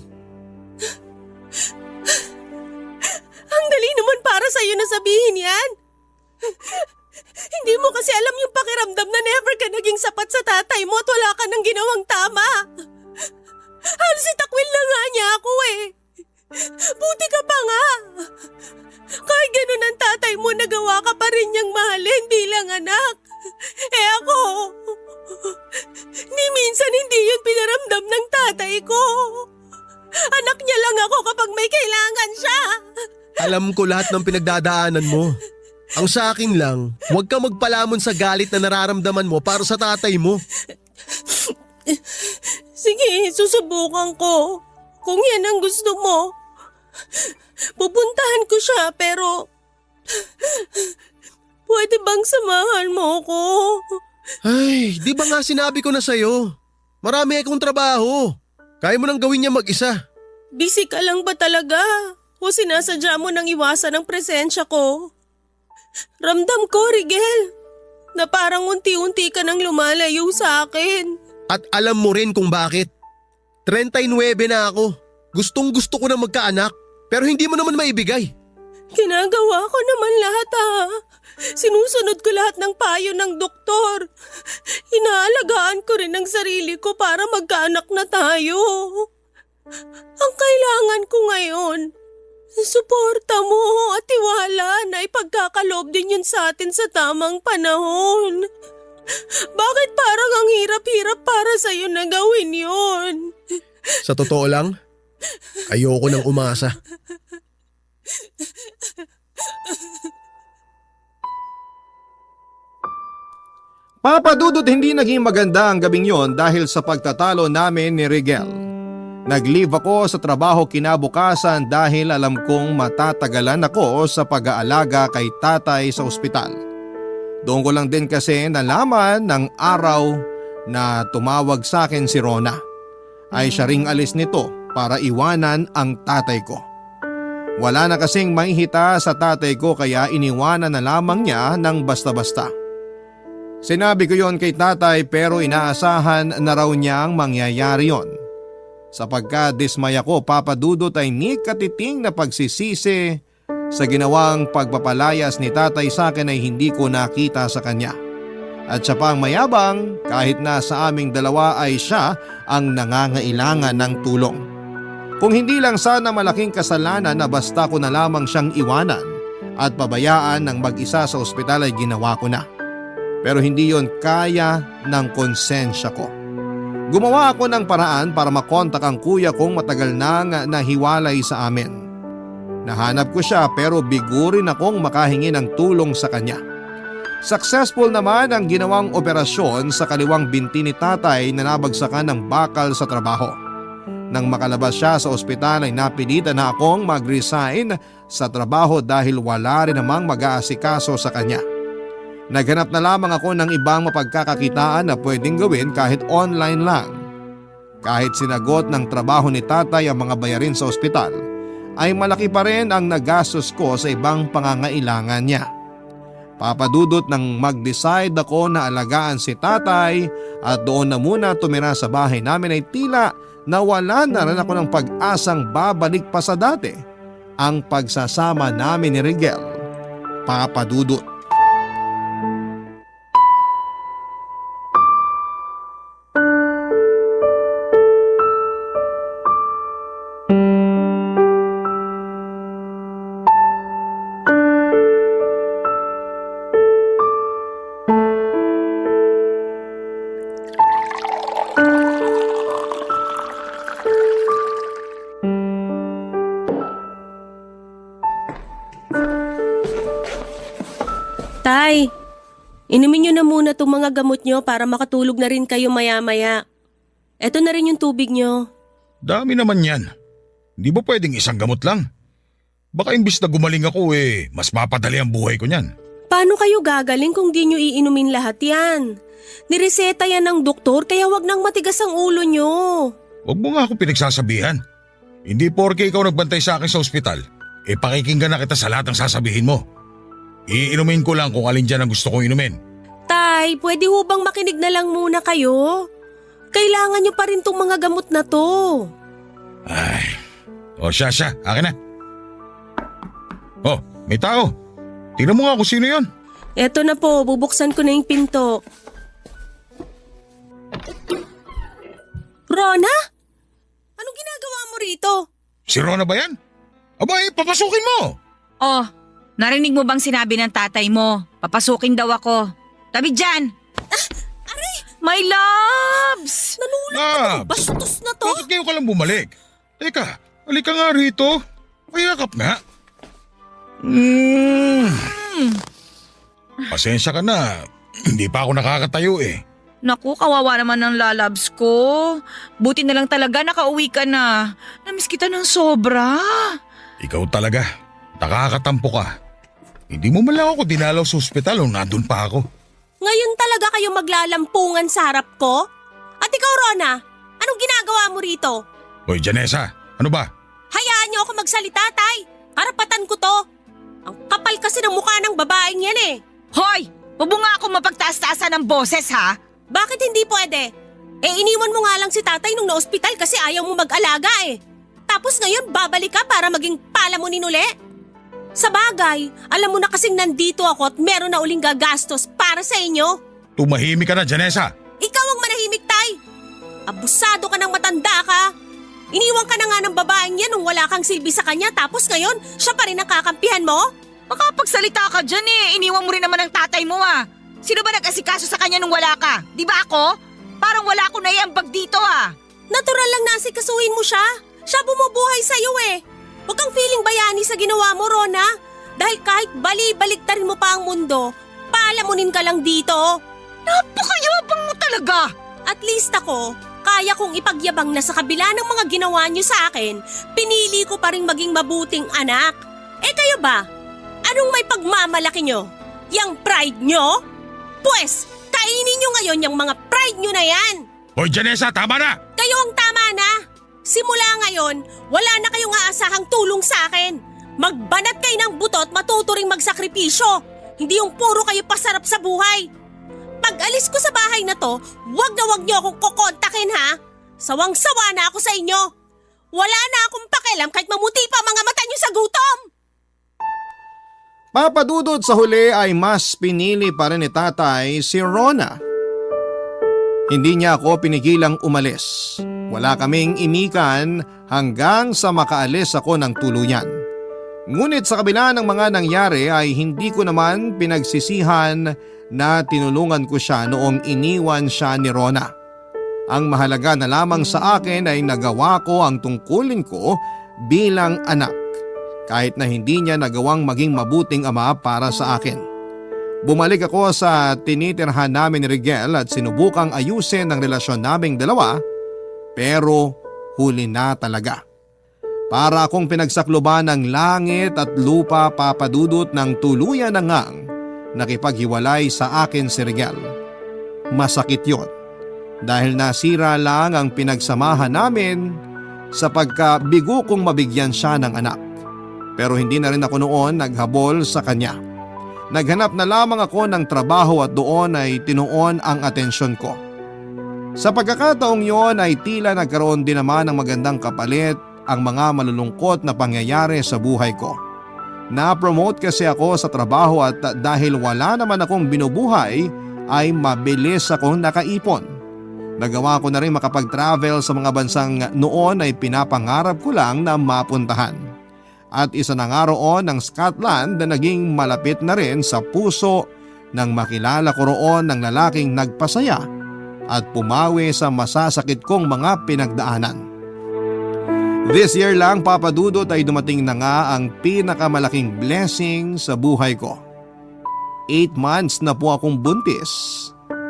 Ang dali naman para sa'yo na sabihin yan. Hindi mo kasi alam yung pakiramdam na never ka naging sapat sa tatay mo at wala ka nang ginawang tama. Halos itakwil na nga niya ako eh. Buti ka pa nga. Kahit ganun ang tatay mo, nagawa ka pa rin niyang mahalin bilang anak. Eh ako, ni minsan hindi yun pinaramdam ng tatay ko. Anak niya lang ako kapag may kailangan siya. Alam ko lahat ng pinagdadaanan mo. Ang sa akin lang, huwag ka magpalamon sa galit na nararamdaman mo para sa tatay mo. Sige, susubukan ko. Kung yan ang gusto mo. Pupuntahan ko siya pero pwede bang samahan mo ko? Ay, di ba nga sinabi ko na sa'yo? Marami akong trabaho. Kaya mo nang gawin niya mag-isa. Busy ka lang ba talaga? O sinasadya mo nang iwasan ang presensya ko? Ramdam ko, Rigel, na parang unti-unti ka nang lumalayo sa akin. At alam mo rin kung bakit. 39 na ako. Gustong gusto ko na magkaanak. Pero hindi mo naman maibigay. Ginagawa ko naman lahat Sinusunod ko lahat ng payo ng doktor. Inaalagaan ko rin ang sarili ko para magkaanak na tayo. Ang kailangan ko ngayon, suporta mo at tiwala na ipagkakaloob din yun sa atin sa tamang panahon. Bakit parang ang hirap-hirap para sa'yo na gawin yun? Sa totoo lang, ayoko nang umasa. Papa Dudut, hindi naging maganda ang gabing yon dahil sa pagtatalo namin ni Rigel. Nag-leave ako sa trabaho kinabukasan dahil alam kong matatagalan ako sa pag-aalaga kay tatay sa ospital. Doon ko lang din kasi nalaman ng araw na tumawag sa akin si Rona. Ay siya ring alis nito para iwanan ang tatay ko. Wala na kasing mahihita sa tatay ko kaya iniwanan na lamang niya ng basta-basta. Sinabi ko yon kay tatay pero inaasahan na raw niyang mangyayari yon. Sa pagka-dismaya ko, Papa Dudut, ay ni katiting na pagsisisi sa ginawang pagpapalayas ni tatay sa akin ay hindi ko nakita sa kanya. At siya pang mayabang kahit na sa aming dalawa ay siya ang nangangailangan ng tulong. Kung hindi lang sana malaking kasalanan na basta ko na lamang siyang iwanan at pabayaan ng mag-isa sa ospital ay ginawa ko na. Pero hindi yon kaya ng konsensya ko. Gumawa ako ng paraan para makontak ang kuya kong matagal nang nahiwalay sa amin. Nahanap ko siya pero bigo rin akong makahingi ng tulong sa kanya. Successful naman ang ginawang operasyon sa kaliwang binti ni tatay na nabagsakan ng bakal sa trabaho. Nang makalabas siya sa ospital ay napilitan na akong mag-resign sa trabaho dahil wala rin namang mag-aasikaso sa kanya. Naghanap na lamang ako ng ibang mapagkakakitaan na pwedeng gawin kahit online lang. Kahit sinagot ng trabaho ni tatay ang mga bayarin sa ospital, ay malaki pa rin ang nagastos ko sa ibang pangangailangan niya. Papa Dudut, nang mag-decide ako na alagaan si tatay at doon na muna tumira sa bahay namin ay tila nawala na rin ako ng pag-asang babalik pa sa dati ang pagsasama namin ni Rigel Papa Dudut. Tay, inumin nyo na muna itong mga gamot nyo para makatulog na rin kayo maya-maya. Eto na rin yung tubig nyo. Dami naman yan. Di ba pwedeng isang gamot lang? Baka imbis na gumaling ako mas mapadali ang buhay ko niyan. Paano kayo gagaling kung di nyo iinumin lahat yan? Nireseta yan ng doktor kaya wag nang matigas ang ulo nyo. Huwag mo nga ako pinagsasabihan. Hindi porke ikaw nagbantay sa akin sa ospital, pakikinggan na kita sa lahat ng sasabihin mo. Iinumin ko lang kung alin dyan ang gusto kong inumin. Tay, pwede ho bang makinig na lang muna kayo? Kailangan nyo pa rin tong mga gamot na to. Ay, siya, akin na. May tao. Tingnan mo nga kung sino yon. Eto na po, bubuksan ko na yung pinto. Rona? Anong ginagawa mo rito? Si Rona ba yan? Abay, papasukin mo. Oh, narinig mo bang sinabi ng tatay mo? Papasukin daw ako. Tabi dyan! Aray! My loves! Labs, Bastos na to! bakit ngayon ka lang bumalik? Teka, halika nga rito. Payakap nga. Pasensya ka na. Hindi pa ako nakakatayo Naku, kawawa naman ng lalabs ko. Buti na lang talaga nakauwi ka na. Namiss kita ng sobra. Ikaw talaga. Nakakatampo ka. Hindi mo man lang ako dinalaw sa ospital nung nandun pa ako. Ngayon talaga kayo maglalampungan sa harap ko? At ikaw, Rona, anong ginagawa mo rito? Hoy, Janessa, ano ba? Hayaan niyo ako magsalita, tay. Karapatan ko to. Ang kapal kasi ng mukha ng babaeng yan Hoy! Huwag mo nga ako mapagtaas-taasan ng boses ha? Bakit hindi pwede? Iniwan mo nga lang si tatay nung na-ospital kasi ayaw mo mag-alaga Tapos ngayon babalik ka para maging palamunin uli? Sa bagay, alam mo na kasing nandito ako at meron na uling gagastos para sa inyo. Tumahimik ka na, Janessa. Ikaw ang manahimik, tay. Abusado ka ng matanda ka. Iniwan ka na nga ng babaeng yan nung wala kang silbi sa kanya tapos ngayon siya pa rin ang kakampihan mo? Makapagsalita ka dyan Iniwan mo rin naman ng tatay mo Sino ba nag-asikaso sa kanya nung wala ka? Di ba ako? Parang wala ko naiambag dito Natural lang na asikasuhin mo siya. Siya bumubuhay sa'yo Huwag kang feeling bayani sa ginawa mo, Rona. Dahil kahit bali-baliktarin mo pa ang mundo, palamunin ka lang dito. Napakayabang mo talaga! At least ako, kaya kong ipagyabang na sa kabila ng mga ginawa niyo sa akin, pinili ko pa rin maging mabuting anak. Kayo ba? Anong may pagmamalaki nyo? Yang pride nyo? Pwes, kainin nyo ngayon yung mga pride nyo na yan. Hoy, Janessa, tama na! Kayo ang tama na. Simula ngayon, wala na kayong aasahang tulong sa akin. Magbanat kayo ng buto at matuturing magsakripisyo. Hindi yung puro kayo pasarap sa buhay. Pag alis ko sa bahay na to, wag niyo akong kokontakin ha. Sawang-sawa na ako sa inyo. Wala na akong pakialam kahit mamuti pa mga mata niyo sa gutom. Papa Dudut, sa huli ay mas pinili pa rin ni tatay si Rona. Hindi niya ako pinigilang umalis. Wala kaming imikan hanggang sa makaalis ako ng tuluyan. Ngunit sa kabila ng mga nangyari ay hindi ko naman pinagsisihan na tinulungan ko siya noong iniwan siya ni Rona. Ang mahalaga na lamang sa akin ay nagawa ko ang tungkulin ko bilang anak, kahit na hindi niya nagawang maging mabuting ama para sa akin. Bumalik ako sa tinitirhan namin ni Rigel at sinubukang ayusin ang relasyon naming dalawa, pero huli na talaga. Para akong pinagsakloban ng langit at lupa, Papa Dudut, ng tuluyan na ngang nakipaghiwalay sa akin si Rigel. Masakit yon dahil nasira lang ang pinagsamahan namin sa pagkabigo kong mabigyan siya ng anak. Pero hindi na rin ako noon naghabol sa kanya. Naghanap na lamang ako ng trabaho at doon ay tinuon ang atensyon ko. Sa pagkakataong yon ay tila nagkaroon din naman ng magandang kapalit ang mga malulungkot na pangyayari sa buhay ko. Na-promote kasi ako sa trabaho at dahil wala naman akong binubuhay ay mabilis akong nakaipon. Nagawa ko na rin makapag-travel sa mga bansang noon ay pinapangarap ko lang na mapuntahan. At isa na nga roon ang Scotland na naging malapit na rin sa puso nang makilala ko roon ng lalaking nagpasaya at pumawi sa masasakit kong mga pinagdaanan. This year lang, Papa Dudut, ay dumating na nga ang pinakamalaking blessing sa buhay ko. 8 months na po akong buntis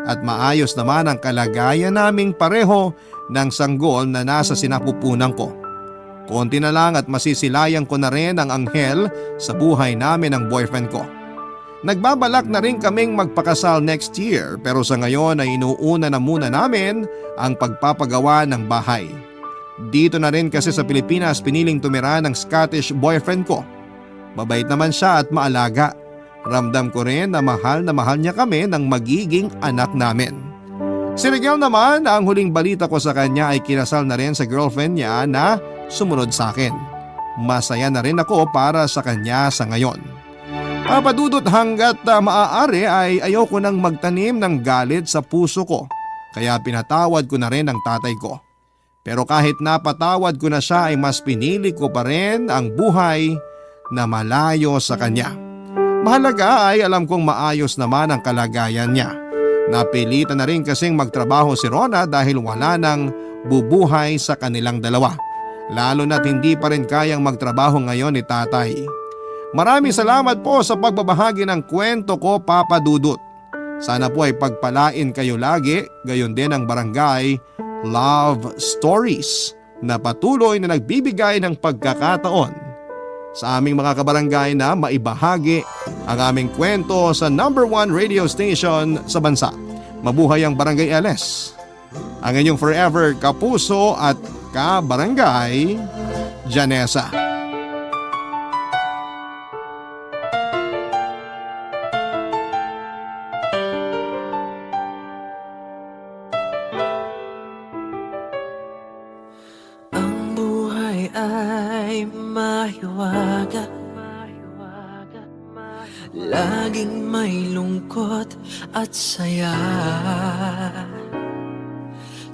at maayos naman ang kalagayan naming pareho ng sanggol na nasa sinapupunan ko. Konti na lang at masisilayan ko na rin ang anghel sa buhay namin ng boyfriend ko. Nagbabalak na rin kaming magpakasal next year pero sa ngayon ay inuuna na muna namin ang pagpapagawa ng bahay. Dito na rin kasi sa Pilipinas piniling tumira ng Scottish boyfriend ko. Mabait naman siya at maalaga. Ramdam ko rin na mahal niya kami ng magiging anak namin. Si Rigel naman, ang huling balita ko sa kanya ay kinasal na rin sa girlfriend niya na sumunod sa akin. Masaya na rin ako para sa kanya sa ngayon. Papa Dudut, hanggat maaari ay ayoko nang magtanim ng galit sa puso ko. Kaya pinatawad ko na rin ang tatay ko. Pero kahit napatawad ko na siya ay mas pinili ko pa rin ang buhay na malayo sa kanya. Mahalaga ay alam kong maayos naman ang kalagayan niya. Napilitan na rin kasing magtrabaho si Rona dahil wala nang bubuhay sa kanilang dalawa. Lalo na't hindi pa rin kayang magtrabaho ngayon ni tatay. Maraming salamat po sa pagbabahagi ng kwento ko, Papa Dudut. Sana po ay pagpalain kayo lagi, gayon din ang Barangay Love Stories na patuloy na nagbibigay ng pagkakataon sa aming mga kabarangay na maibahagi ang aming kwento sa #1 radio station sa bansa. Mabuhay ang Barangay LS. Ang inyong forever kapuso at kabarangay, Janessa. Ang buhay ay mahiwaga, laging may lungkot at saya.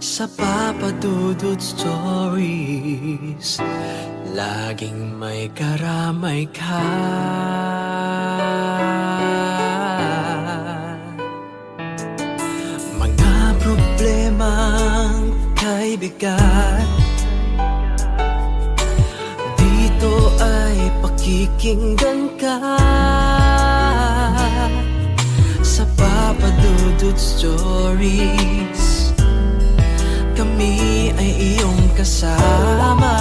Sa Papa Dudut Stories, laging may karamay ka. Mga problemang kay bigat, dito ay pakikinggan ka. Sa Papa Dudut Stories, kami ay iyong kasama.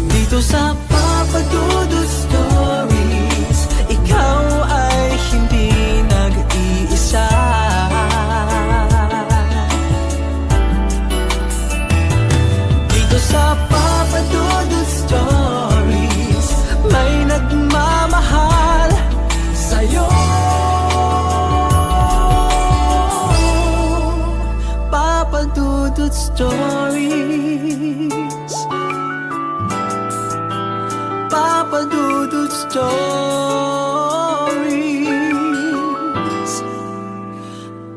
Dito sa Papa Dudut Stories, ikaw ay hindi nag-iisa. Dito sa Papa Dudut Stories, may nagmamahal sa'yo. Papa Dudut Stories, Papa Dudut Stories,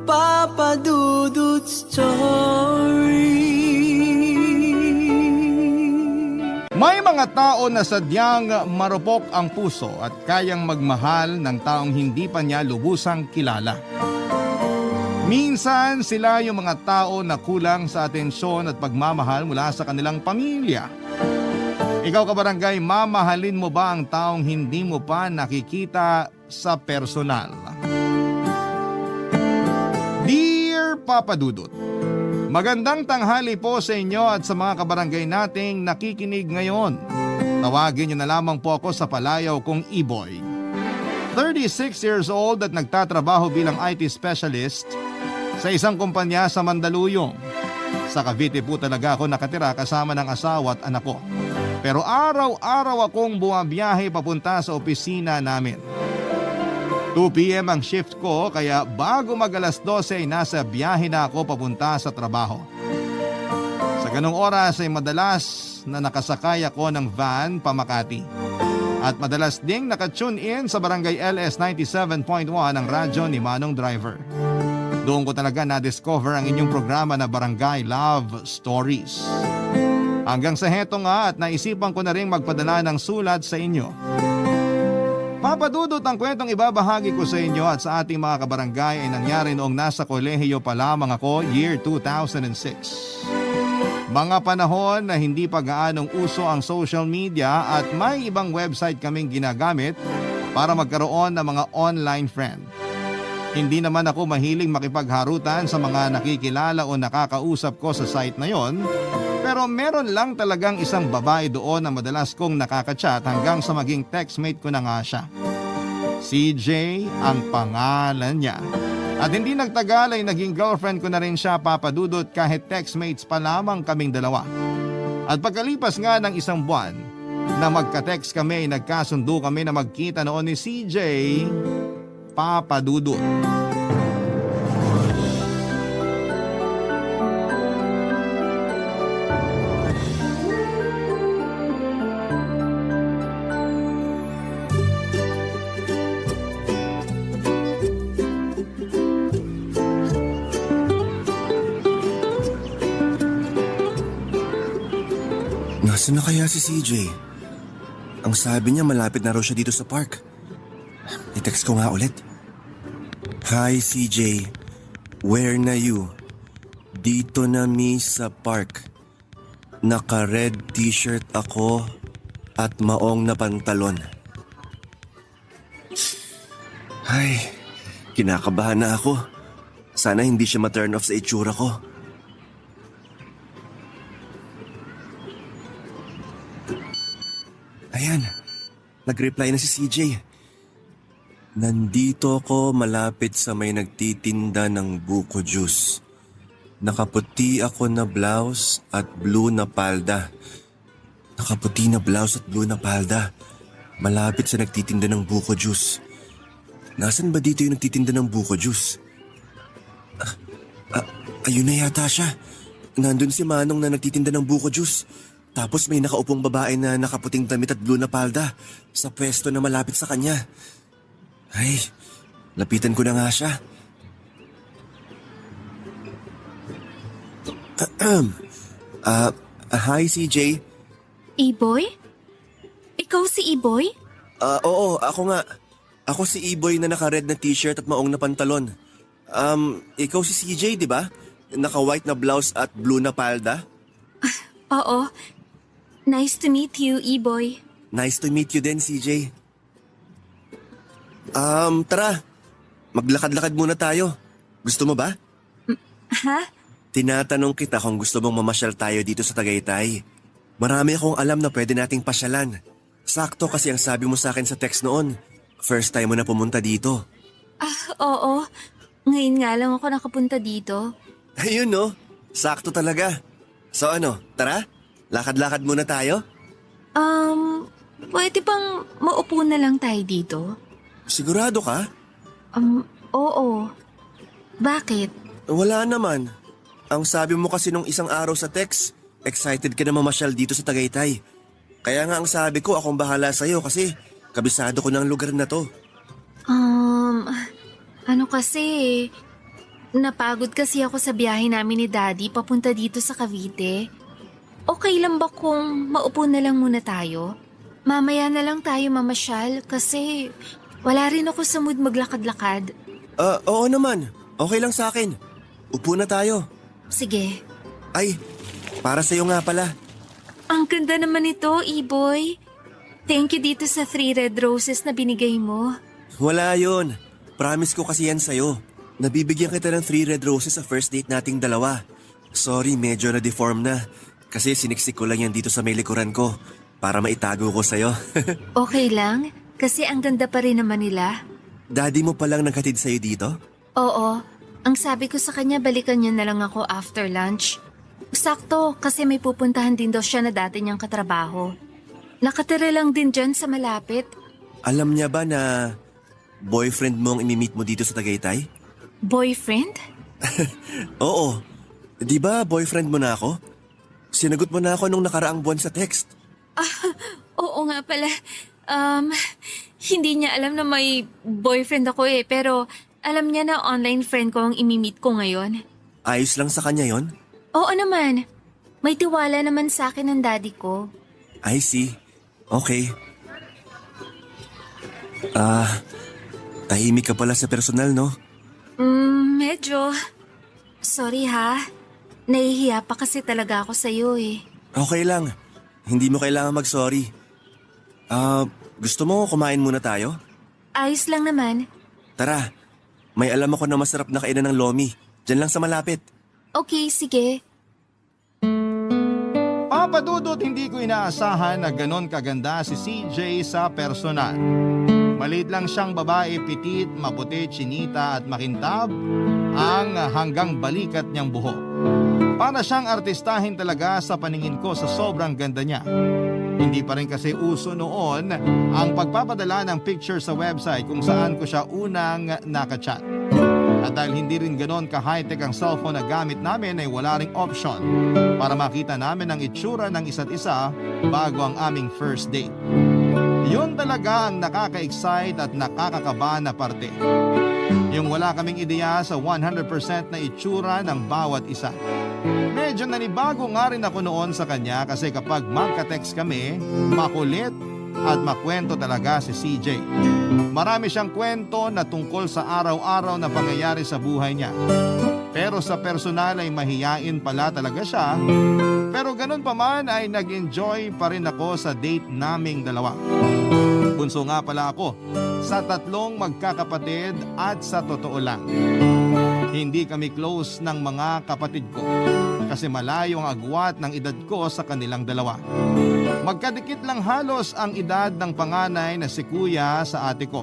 Papa Dudut Stories. May mga tao na sadyang marupok ang puso at kayang magmahal ng taong hindi pa niya lubusang kilala. Minsan sila yung mga tao na kulang sa atensyon at pagmamahal mula sa kanilang pamilya. Ikaw, kabarangay, mamahalin mo ba ang taong hindi mo pa nakikita sa personal? Dear Papa Dudut, magandang tanghali po sa inyo at sa mga kabarangay nating nakikinig ngayon. Tawagin niyo na lamang po ako sa palayaw kong Iboy. 36 years old at nagtatrabaho bilang IT specialist sa isang kumpanya sa Mandaluyong. Sa Cavite po talaga ako nakatira kasama ng asawa at anak ko. Pero araw-araw akong bumabiyahe papunta sa opisina namin. 2 p.m. ang shift ko kaya bago mag-alas 12 ay nasa biyahe na ako papunta sa trabaho. Sa ganong oras ay madalas na nakasakay ako ng van pa Makati. At madalas ding nakatune in sa Barangay LS 97.1 ang radyo ni Manong Driver. Doon ko talaga na-discover ang inyong programa na Barangay Love Stories. Hanggang sa heto nga at naisipan ko na rin magpadala ng sulat sa inyo. Papadudot ang kwentong ibabahagi ko sa inyo at sa ating mga kabarangay ay nangyari noong nasa kolehiyo pa lamang ako, year 2006. Mga panahon na hindi pa gaanong uso ang social media at may ibang website kaming ginagamit para magkaroon ng mga online friend. Hindi naman ako mahiling makipagharutan sa mga nakikilala o nakakausap ko sa site na yon, pero meron lang talagang isang babae doon na madalas kong nakakachat hanggang sa maging textmate ko na nga siya. CJ ang pangalan niya. At hindi nagtagal ay naging girlfriend ko na rin siya, Papadudot, kahit textmates pa lamang kaming dalawa. At pagkalipas nga ng isang buwan na magka-text kami, nagkasundo kami na magkita noon ni CJ, Papadudot. Nasaan na kaya si CJ? Ang sabi niya malapit na raw siya dito sa park. I-text ko nga ulit. Hi CJ, where na you? Dito na mi sa park. Naka-red t-shirt ako at maong na pantalon. Ay, kinakabahan na ako. Sana hindi siya ma-turn off sa itsura ko. Ayan, nag-reply na si CJ. Nandito ako malapit sa may nagtitinda ng buko juice. Nakaputi ako na blouse at blue na palda. Nakaputi na blouse at blue na palda. Malapit sa nagtitinda ng buko juice. Nasaan ba dito yung nagtitinda ng buko juice? Ayun na yata siya. Nandun si Manong na nagtitinda ng buko juice. Tapos may nakaupong babae na nakaputing damit at blue na palda sa pwesto na malapit sa kanya. Ay, lapitan ko na nga siya. Hi CJ. E-boy? Ikaw si E-boy? Oo, ako nga. Ako si E-boy na naka-red na t-shirt at maong na pantalon. Ikaw si CJ, di ba? Naka-white na blouse at blue na palda? Oo. Nice to meet you, E-boy. Nice to meet you din, CJ. Tara. Maglakad-lakad muna tayo. Gusto mo ba? Ha? Tinatanong kita kung gusto mong mamasyal tayo dito sa Tagaytay. Marami akong alam na pwede nating pasyalan. Sakto kasi ang sabi mo sa akin sa text noon. First time mo na pumunta dito. Oo. Ngayon nga lang ako nakapunta dito. Ayun no, sakto talaga. So ano, tara? Lakad-lakad muna tayo? Pwede bang maupo na lang tayo dito? Sigurado ka? Oo. Bakit? Wala naman. Ang sabi mo kasi nung isang araw sa text, excited ka na mamasyal dito sa Tagaytay. Kaya nga ang sabi ko, akong bahala sa'yo kasi kabisado ko ng lugar na to. Ano kasi, napagod kasi ako sa biyahe namin ni Daddy papunta dito sa Cavite. Okay lang ba kung maupo na lang muna tayo? Mamaya na lang tayo mamasyal kasi wala rin ako sa mood maglakad-lakad. Oo naman. Okay lang sa akin. Upo na tayo. Sige. Ay, para sa'yo nga pala. Ang ganda naman ito, E-boy. Thank you dito sa 3 red roses na binigay mo. Wala yun. Promise ko kasi yan sa'yo. Nabibigyan kita ng 3 red roses sa first date nating dalawa. Sorry, medyo na-deform na. Kasi siniksik ko lang yan dito sa may likuran ko para maitago ko sa'yo. Okay lang, kasi ang ganda pa rin naman nila. Daddy mo palang naghatid sa'yo dito? Oo, ang sabi ko sa kanya balikan niya na lang ako after lunch. Sakto, kasi may pupuntahan din daw siya na dati niyang katrabaho. Nakatira lang din dyan sa malapit. Alam niya ba na boyfriend mo ang imi-meet mo dito sa Tagaytay? Boyfriend? Oo. Di ba boyfriend mo na ako? Sinagot mo na ako nung nakaraang buwan sa text. Oo nga pala. Hindi niya alam na may boyfriend ako pero alam niya na online friend ko ang imimit ko ngayon. Ayos lang sa kanya yon? Oo naman. May tiwala naman sa akin ng daddy ko. I see. Okay. Tahimik ka pala sa personal, no? Medyo. Sorry ha. Nahihiya pa kasi talaga ako sa'yo eh. Okay lang. Hindi mo kailangan mag-sorry. Gusto mo kumain muna tayo? Ayos lang naman. Tara. May alam ako na masarap na kainan ng lomi. Diyan lang sa malapit. Okay, sige. Papa Dudut, hindi ko inaasahan na ganon kaganda si CJ sa personal. Maliit lang siyang babae, pitit, maputi, chinita at makintab ang hanggang balikat niyang buhok. Para siyang artistahin talaga sa paningin ko sa sobrang ganda niya. Hindi pa rin kasi uso noon ang pagpapadala ng picture sa website kung saan ko siya unang nakachat. At dahil hindi rin ganon ka-high-tech ang cellphone na gamit namin ay wala ring option para makita namin ang itsura ng isa't isa bago ang aming first date. Yun talaga ang nakaka-excite at nakakakaba na parte. Yung wala kaming ideya sa 100% na itsura ng bawat isa. Medyo nanibago nga rin ako noon sa kanya kasi kapag magka-text kami, makulit at makwento talaga si CJ. Marami siyang kwento na tungkol sa araw-araw na pangyayari sa buhay niya. Pero sa personal ay mahiyain pala talaga siya. Pero ganun pa man ay nag-enjoy pa rin ako sa date naming dalawa. Bunso nga pala ako sa 3 magkakapatid at sa totoo lang, hindi kami close ng mga kapatid ko kasi malayo ang agwat ng edad ko sa kanilang dalawa. Magkadikit lang halos ang edad ng panganay na si kuya sa ate ko.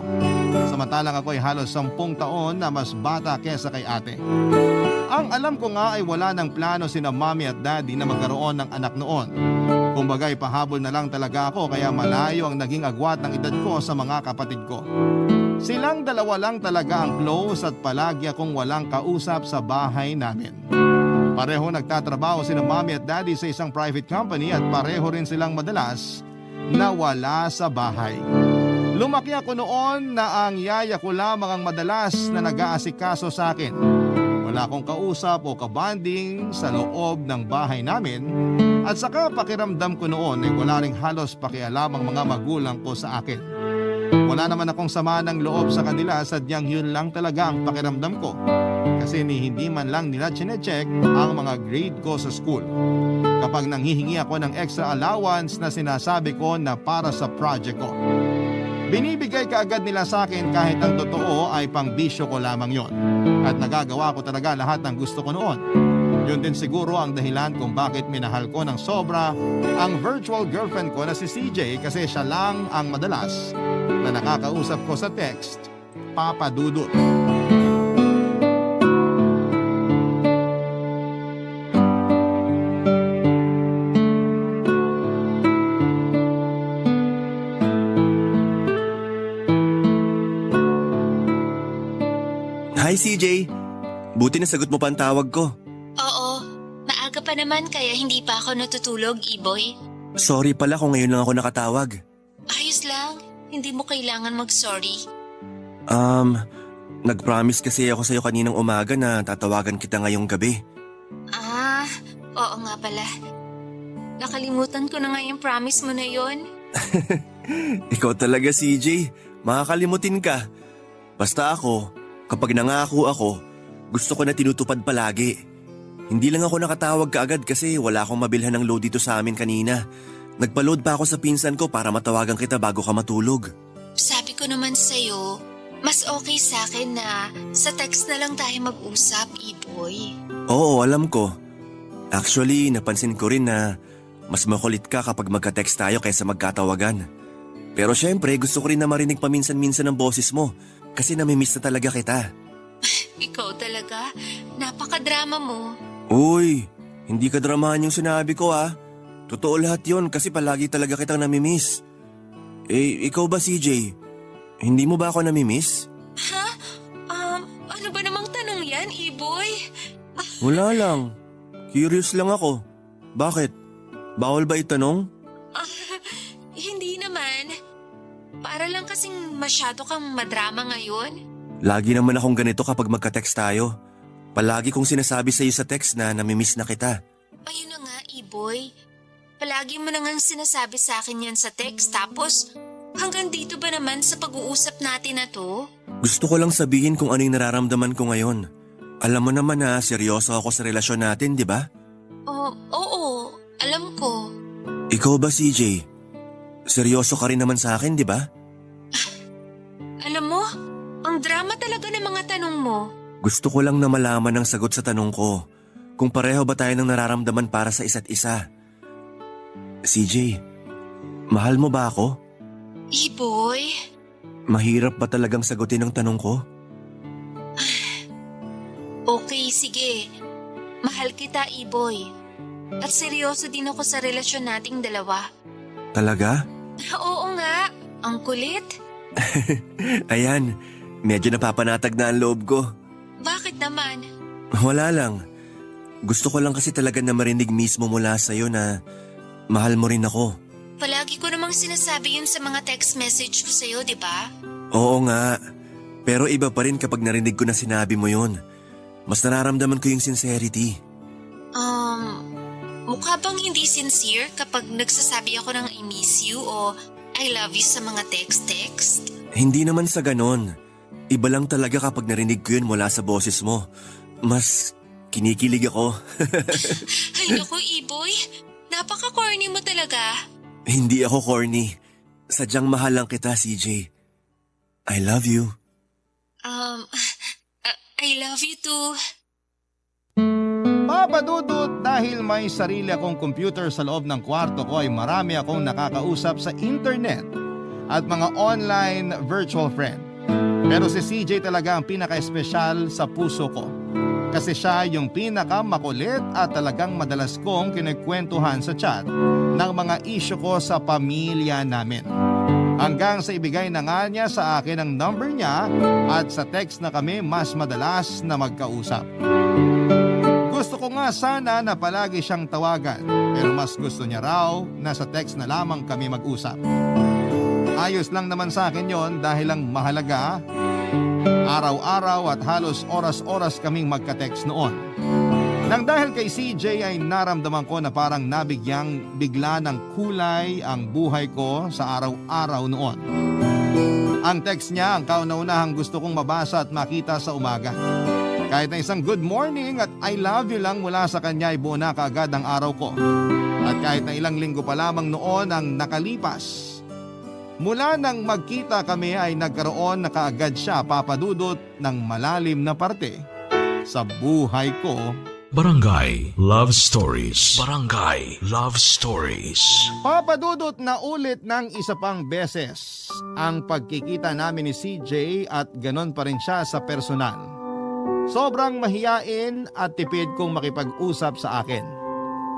Samantalang ako ay halos 10 taon na mas bata kesa kay ate. Ang alam ko nga ay wala ng plano sina mommy at daddy na magkaroon ng anak noon. Kumbaga pahabol na lang talaga ako kaya malayo ang naging agwat ng edad ko sa mga kapatid ko. Silang dalawa lang talaga ang close at palagi akong walang kausap sa bahay namin. Pareho nagtatrabaho sina mommy at daddy sa isang private company at pareho rin silang madalas na wala sa bahay. Lumaki ako noon na ang yaya ko lamang ang madalas na nag-aasikaso sa akin. Wala akong kausap o kabanding sa loob ng bahay namin at saka pakiramdam ko noon ay wala ring halos pakialam ang mga magulang ko sa akin. Wala naman akong sama ng loob sa kanila, sadyang yun lang talaga ang pakiramdam ko. Kasi hindi man lang nila chinecheck ang mga grade ko sa school. Kapag nanghihingi ako ng extra allowance na sinasabi ko na para sa project ko, binibigay kaagad nila sa akin kahit ang totoo ay pang-bisyo ko lamang yon. At nagagawa ko talaga lahat ng gusto ko noon. Yun din siguro ang dahilan kung bakit minahal ko ng sobra ang virtual girlfriend ko na si CJ kasi siya lang ang madalas na nakakausap ko sa text, Papa Dudut. Hi CJ, buti na sagot mo pa ang tawag ko. Oo, maaga pa naman kaya hindi pa ako natutulog, E-boy. Sorry pala kung ngayon lang ako nakatawag. Ayos lang, hindi mo kailangan mag-sorry. Nag-promise kasi ako sa'yo kaninang umaga na tatawagan kita ngayong gabi. Oo nga pala. Nakalimutan ko na nga yung promise mo na yon. Ikaw talaga CJ, makakalimutin ka. Basta ako, kapag nangako ako, gusto ko na tinutupad palagi. Hindi lang ako nakatawag kaagad kasi wala akong mabilhan ng load dito sa amin kanina. Nagpa-load pa ako sa pinsan ko para matawagan kita bago ka matulog. Sabi ko naman sa'yo, mas okay sa akin na sa text na lang tayo mag-usap, E-boy. Oo, alam ko. Actually, napansin ko rin na mas makulit ka kapag magka-text tayo kaysa magkatawagan. Pero syempre, gusto ko rin na marinig paminsan-minsan ang boses mo kasi namimiss na talaga kita. Ikaw talaga, napaka-drama mo. Uy, hindi ka dramahan yung sinabi ko ah. Totoo lahat yon kasi palagi talaga kitang namimiss. Ikaw ba CJ? Hindi mo ba ako namimiss? Ha? Ano ba namang tanong yan, E-boy? Wala lang. Curious lang ako. Bakit? Bawal ba itanong? Hindi naman. Para lang kasing masyado kang madrama ngayon. Lagi naman akong ganito kapag magka-text tayo. Palagi kong sinasabi sa'yo sa text na namimiss na kita. Ayun na nga, E-boy. Palagi mo na nga sinasabi sa akin yan sa text, tapos hanggang dito ba naman sa pag-uusap natin na to? Gusto ko lang sabihin kung ano yung nararamdaman ko ngayon. Alam mo naman na seryoso ako sa relasyon natin, di ba? Oo, alam ko. Ikaw ba, CJ? Seryoso ka rin naman sa akin, di ba? Alam mo, ang drama talaga ng mga tanong mo. Gusto ko lang na malaman ang sagot sa tanong ko. Kung pareho ba tayo ng nararamdaman para sa isa't isa? CJ, mahal mo ba ako? E-boy, Mahirap ba talagang sagutin ang tanong ko? okay, sige. Mahal kita, E-boy. At seryoso din ako sa relasyon nating dalawa. Talaga? Oo nga, ang kulit. Ayan, medyo napapanatag na ang loob ko. Bakit naman? Wala lang. Gusto ko lang kasi talaga na marinig mismo mula sa'yo na mahal mo rin ako. Palagi ko namang sinasabi yun sa mga text message ko sa'yo, di ba? Oo nga. Pero iba pa rin kapag narinig ko na sinabi mo yun. Mas nararamdaman ko yung sincerity. Mukha bang hindi sincere kapag nagsasabi ako ng I miss you o I love you sa mga text-text? Hindi naman sa ganon. Iba lang talaga kapag narinig ko yun mula sa boses mo. Mas kinikilig ako. Ay naku, E-boy. Napaka-corny mo talaga. Hindi ako corny. Sadyang mahal lang kita, CJ. I love you. I love you too. Papadudot, dahil may sarili akong computer sa loob ng kwarto ko ay marami akong nakakausap sa internet at mga online virtual friend. Pero si CJ talaga ang pinaka-espesyal sa puso ko. Kasi siya yung pinaka-makulit at talagang madalas kong kinikwentuhan sa chat ng mga issue ko sa pamilya namin. Hanggang sa ibigay na nga niya sa akin ang number niya at sa text na kami mas madalas na magkausap. Gusto ko nga sana na palagi siyang tawagan, pero mas gusto niya raw na sa text na lamang kami mag-usap. Ayos lang naman sa akin yon dahil lang mahalaga, araw-araw at halos oras-oras kaming magka-text noon. Nang dahil kay CJ ay naramdaman ko na parang nabigyang bigla ng kulay ang buhay ko sa araw-araw noon. Ang text niya ang kauna-unahang gusto kong mabasa at makita sa umaga. Kahit na isang good morning at I love you lang mula sa kanya ay buo na kaagad ang araw ko. At kahit na ilang linggo pa lamang noon ang nakalipas, mula nang magkita kami ay nagkaroon na kaagad siya, Papadudot, ng malalim na parte sa buhay ko. Barangay Love Stories. Barangay Love Stories. Papadudot, na ulit ng isa pang beses ang pagkikita namin ni CJ at ganon pa rin siya sa personal. Sobrang mahiyain at tipid kong makipag-usap sa akin.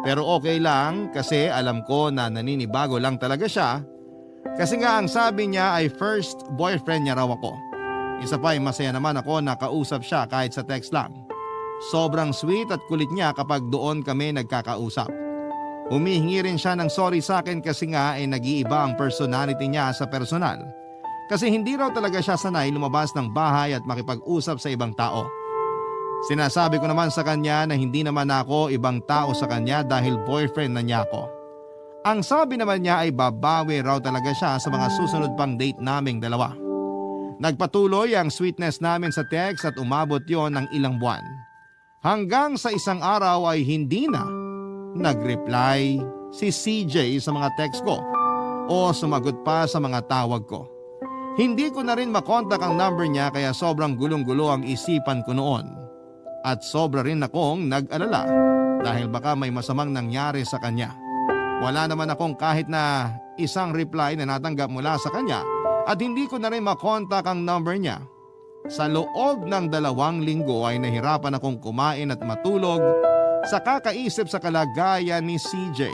Pero okay lang kasi alam ko na naninibago lang talaga siya. Kasi nga ang sabi niya ay first boyfriend niya raw ako. Isa pa ay masaya naman ako na kausap siya kahit sa text lang. Sobrang sweet at kulit niya kapag doon kami nagkakausap. Humihingi rin siya ng sorry sa akin kasi nga ay nag-iiba ang personality niya sa personal. Kasi hindi raw talaga siya sanay lumabas ng bahay at makipag-usap sa ibang tao. Sinasabi ko naman sa kanya na hindi naman ako ibang tao sa kanya dahil boyfriend na niya ako. Ang sabi naman niya ay babawi raw talaga siya sa mga susunod pang date naming dalawa. Nagpatuloy ang sweetness namin sa text at umabot yon ng ilang buwan. Hanggang sa isang araw ay hindi na nag-reply si CJ sa mga text ko o sumagot pa sa mga tawag ko. Hindi ko na rin makontak ang number niya kaya sobrang gulong-gulo ang isipan ko noon. At sobra rin akong nag-alala dahil baka may masamang nangyari sa kanya. Wala naman akong kahit na isang reply na natanggap mula sa kanya at hindi ko na rin makontak ang number niya. Sa loob ng 2 linggo ay nahirapan akong kumain at matulog sa kakaisip sa kalagayan ni CJ.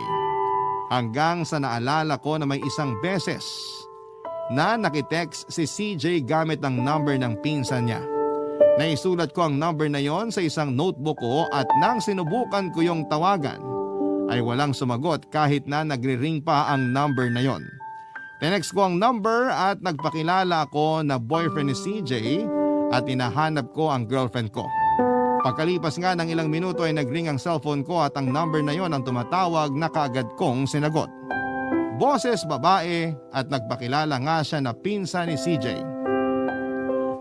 Hanggang sa naalala ko na may isang beses na nakitext si CJ gamit ang number ng pinsan niya. Naisulat ko ang number na yon sa isang notebook ko at nang sinubukan ko yung tawagan ay walang sumagot kahit na nagre-ring pa ang number na yon. Tinext ko ang number at nagpakilala ako na boyfriend ni CJ at hinahanap ko ang girlfriend ko. Pagkalipas nga ng ilang minuto ay nagring ang cellphone ko at ang number na yon ang tumatawag na kaagad kong sinagot. Boses babae at nagpakilala nga siya na pinsan ni CJ.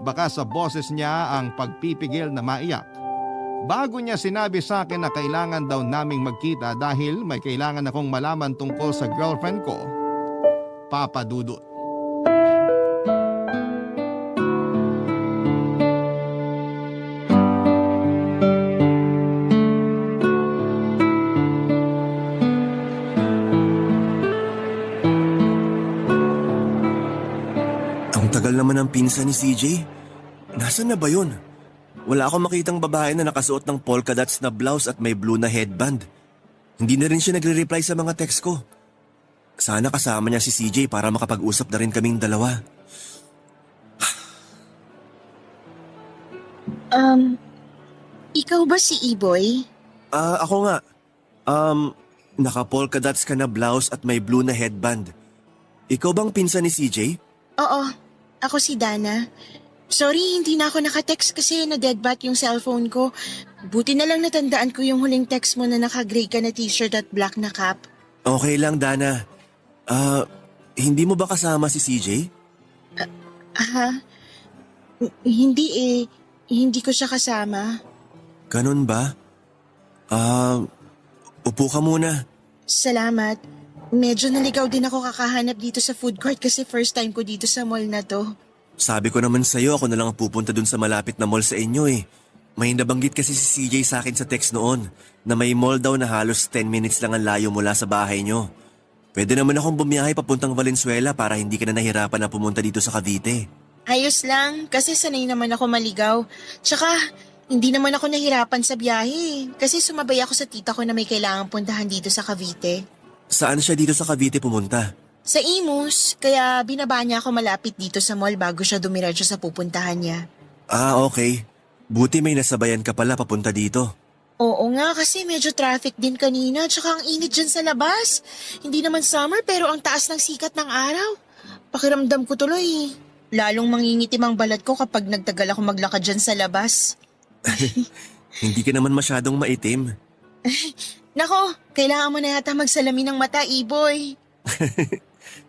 Baka sa boses niya ang pagpipigil na maiyak. Bago niya sinabi sa akin na kailangan daw naming magkita dahil may kailangan akong malaman tungkol sa girlfriend ko, Papa Dudut. Ang tagal naman ng pinsan ni CJ. Nasaan na ba yun? Wala akong makitang babae na nakasuot ng polka dots na blouse at may blue na headband. Hindi na rin siya nagre-reply sa mga text ko. Sana kasama niya si CJ para makapag-usap na rin kaming dalawa. Ikaw ba si E-Boy? Ako nga. Naka-polka dots ka na blouse at may blue na headband. Ikaw bang pinsan ni CJ? Oo, ako si Dana. Sorry, hindi na ako nakatext kasi na-deadbat yung cellphone ko. Buti na lang natandaan ko yung huling text mo na naka-gray ka na t-shirt at black na cap. Okay lang, Dana. Hindi mo ba kasama si CJ? Hindi eh. Hindi ko siya kasama. Ganun ba? Upo ka muna. Salamat. Medyo naligaw din ako kakahanap dito sa food court kasi first time ko dito sa mall na to. Sabi ko naman sa'yo, ako na lang ang pupunta dun sa malapit na mall sa inyo eh. May nabanggit kasi si CJ sa akin sa text noon na may mall daw na halos 10 minutes lang ang layo mula sa bahay nyo. Pwede naman akong bumiyahe papuntang Valenzuela para hindi ka na nahirapan na pumunta dito sa Cavite. Ayos lang kasi sanay naman ako maligaw. Tsaka hindi naman ako nahirapan sa biyahe kasi sumabay ako sa tita ko na may kailangang puntahan dito sa Cavite. Saan siya dito sa Cavite pumunta? Sa Imus, kaya binaba niya ako malapit dito sa mall bago siya dumiretso sa pupuntahan niya. Okay. Buti may nasabayan ka pala papunta dito. Oo nga kasi medyo traffic din kanina tsaka ang init dyan sa labas. Hindi naman summer pero ang taas ng sikat ng araw. Pakiramdam ko tuloy. Lalong mangingitim ang balat ko kapag nagtagal ako maglakad dyan sa labas. Hindi ka naman masyadong maitim. Nako, kailangan mo na yata magsalamin ng mata, E-Boy.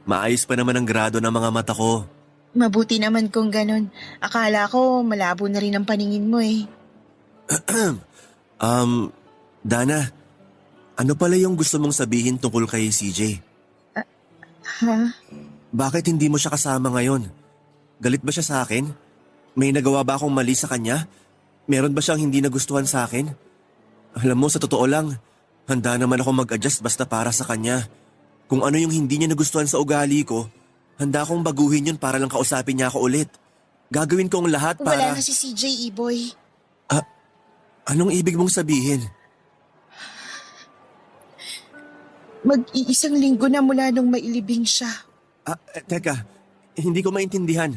Maayos pa naman ang grado ng mga mata ko. Mabuti naman kung ganun. Akala ko malabo na rin ang paningin mo eh. Dana, ano pala yung gusto mong sabihin tungkol kay CJ? Ha? Bakit hindi mo siya kasama ngayon? Galit ba siya sa akin? May nagawa ba akong mali sa kanya? Meron ba siyang hindi nagustuhan sa akin? Alam mo, sa totoo lang, handa naman ako mag-adjust basta para sa kanya. Kung ano yung hindi niya nagustuhan sa ugali ko, handa akong baguhin yun para lang kausapin niya ako ulit. Gagawin ko ang lahat para... Wala na si CJ, E-Boy. Anong ibig mong sabihin? Mag-iisang linggo na mula nung mailibing siya. Teka, hindi ko maintindihan.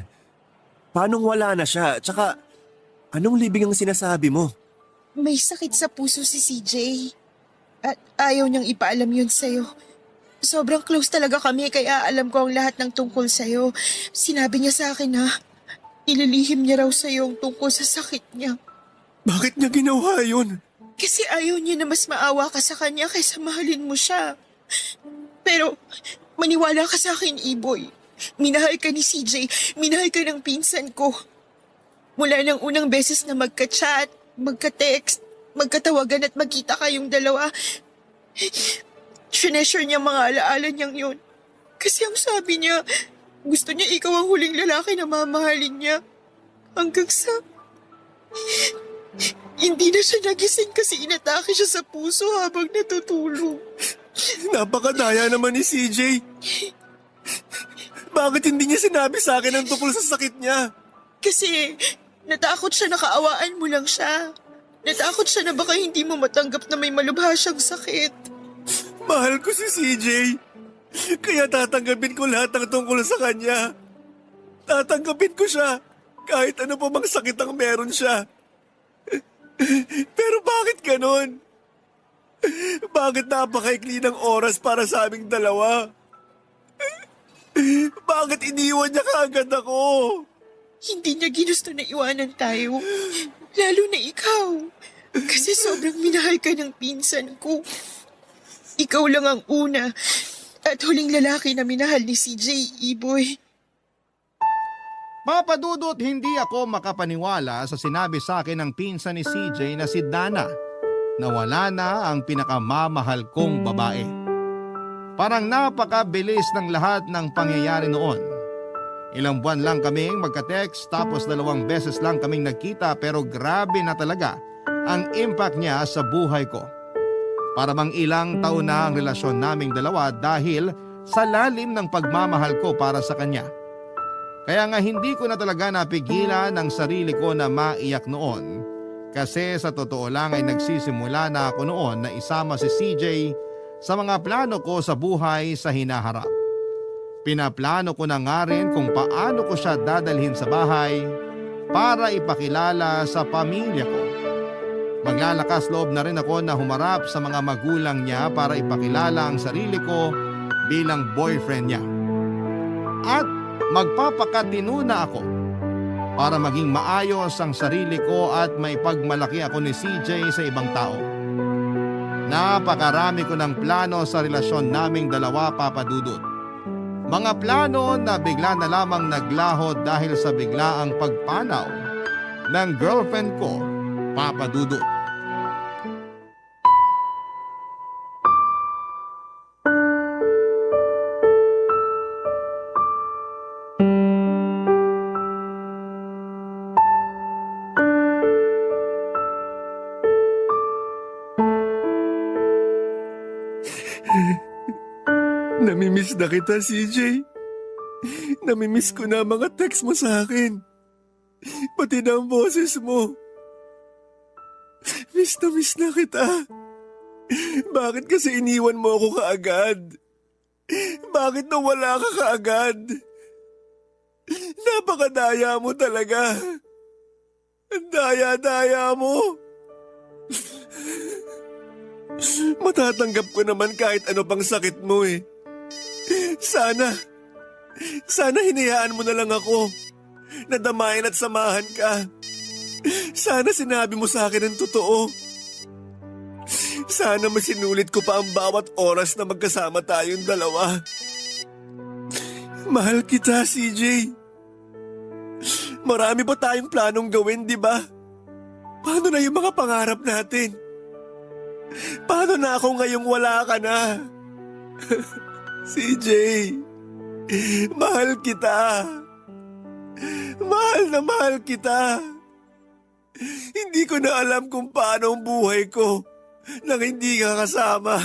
Paanong wala na siya? Tsaka, anong libing ang sinasabi mo? May sakit sa puso si CJ. At ayaw niyang ipaalam yun sa'yo. Sobrang close talaga kami kaya alam ko ang lahat ng tungkol sa'yo. Sinabi niya sa akin na ililihim niya raw sa'yo ang tungkol sa sakit niya. Bakit niya ginawa yun? Kasi ayaw niya na mas maawa ka sa kanya kaysa mahalin mo siya. Pero maniwala ka sa akin, E-Boy. Minahal ka ni CJ, minahal ka ng pinsan ko. Mula ng unang beses na magka-chat, magka-text, magkatawagan at magkita kayong dalawa, sinesure niya mga alaala niyang yun. Kasi ang sabi niya, gusto niya ikaw ang huling lalaki na mamahalin niya. Hanggang sa... Hindi na siya nagising kasi inatake siya sa puso habang natutulog. Napakadaya naman ni CJ. Bakit hindi niya sinabi sa akin ang tungkol sa sakit niya? Kasi natakot siya na kaawaan mo lang siya. Natakot siya na baka hindi mo matanggap na may malubha siyang sakit. Mahal ko si CJ. Kaya tatanggapin ko lahat ng tungkol sa kanya. Tatanggapin ko siya kahit ano pa mang sakit ang meron siya. Pero bakit ganon? Bakit napakaikli ng oras para sa aming dalawa? Bakit iniwan niya kaagad ako? Hindi niya ginusto na iwanan tayo. Lalo na ikaw. Kasi sobrang minahal ka ng pinsan ko. Ikaw lang ang una at huling lalaki na minahal ni CJ, Iboy. Papadudot, hindi ako makapaniwala sa sinabi sa akin ng pinsan ni CJ na si Dana na wala na ang pinakamamahal kong babae. Parang napakabilis ng lahat ng pangyayari noon. Ilang buwan lang kaming magka-text tapos 2 beses lang kaming nagkita pero grabe na talaga ang impact niya sa buhay ko. Para bang ilang taon na ang relasyon naming dalawa dahil sa lalim ng pagmamahal ko para sa kanya. Kaya nga hindi ko na talaga napigilan ang sarili ko na maiyak noon kasi sa totoo lang ay nagsisimula na ako noon na isama si CJ sa mga plano ko sa buhay sa hinaharap. Pinaplano ko na nga rin kung paano ko siya dadalhin sa bahay para ipakilala sa pamilya ko. Maglalakas loob na rin ako na humarap sa mga magulang niya para ipakilala ang sarili ko bilang boyfriend niya. At magpapakatino na ako para maging maayos ang sarili ko at may pagmalaki ako ni CJ sa ibang tao. Napakarami ko ng plano sa relasyon naming dalawa, Papa Dudut. Mga plano na bigla na lamang naglaho dahil sa biglaang pagpanaw ng girlfriend ko, Papa Dudut. Namimiss na kita, CJ. Namimiss ko na mga text mo sa akin. Pati na ang boses mo. Miss na kita. Bakit kasi iniwan mo ako kaagad? Bakit nawala ka kaagad? Napakadaya mo talaga. Ang daya-daya mo. Matatanggap ko naman kahit ano pang sakit mo eh. Sana hinayaan mo na lang ako. Nadamayan at samahan ka. Sana sinabi mo sa akin ang totoo. Sana masinulit ko pa ang bawat oras na magkasama tayong dalawa. Mahal kita, CJ. Marami pa tayong planong gawin, di ba? Paano na yung mga pangarap natin? Paano na ako ngayong wala ka na? CJ, mahal kita. Mahal na mahal kita. Hindi ko na alam kung paano ang buhay ko nang hindi ka kasama.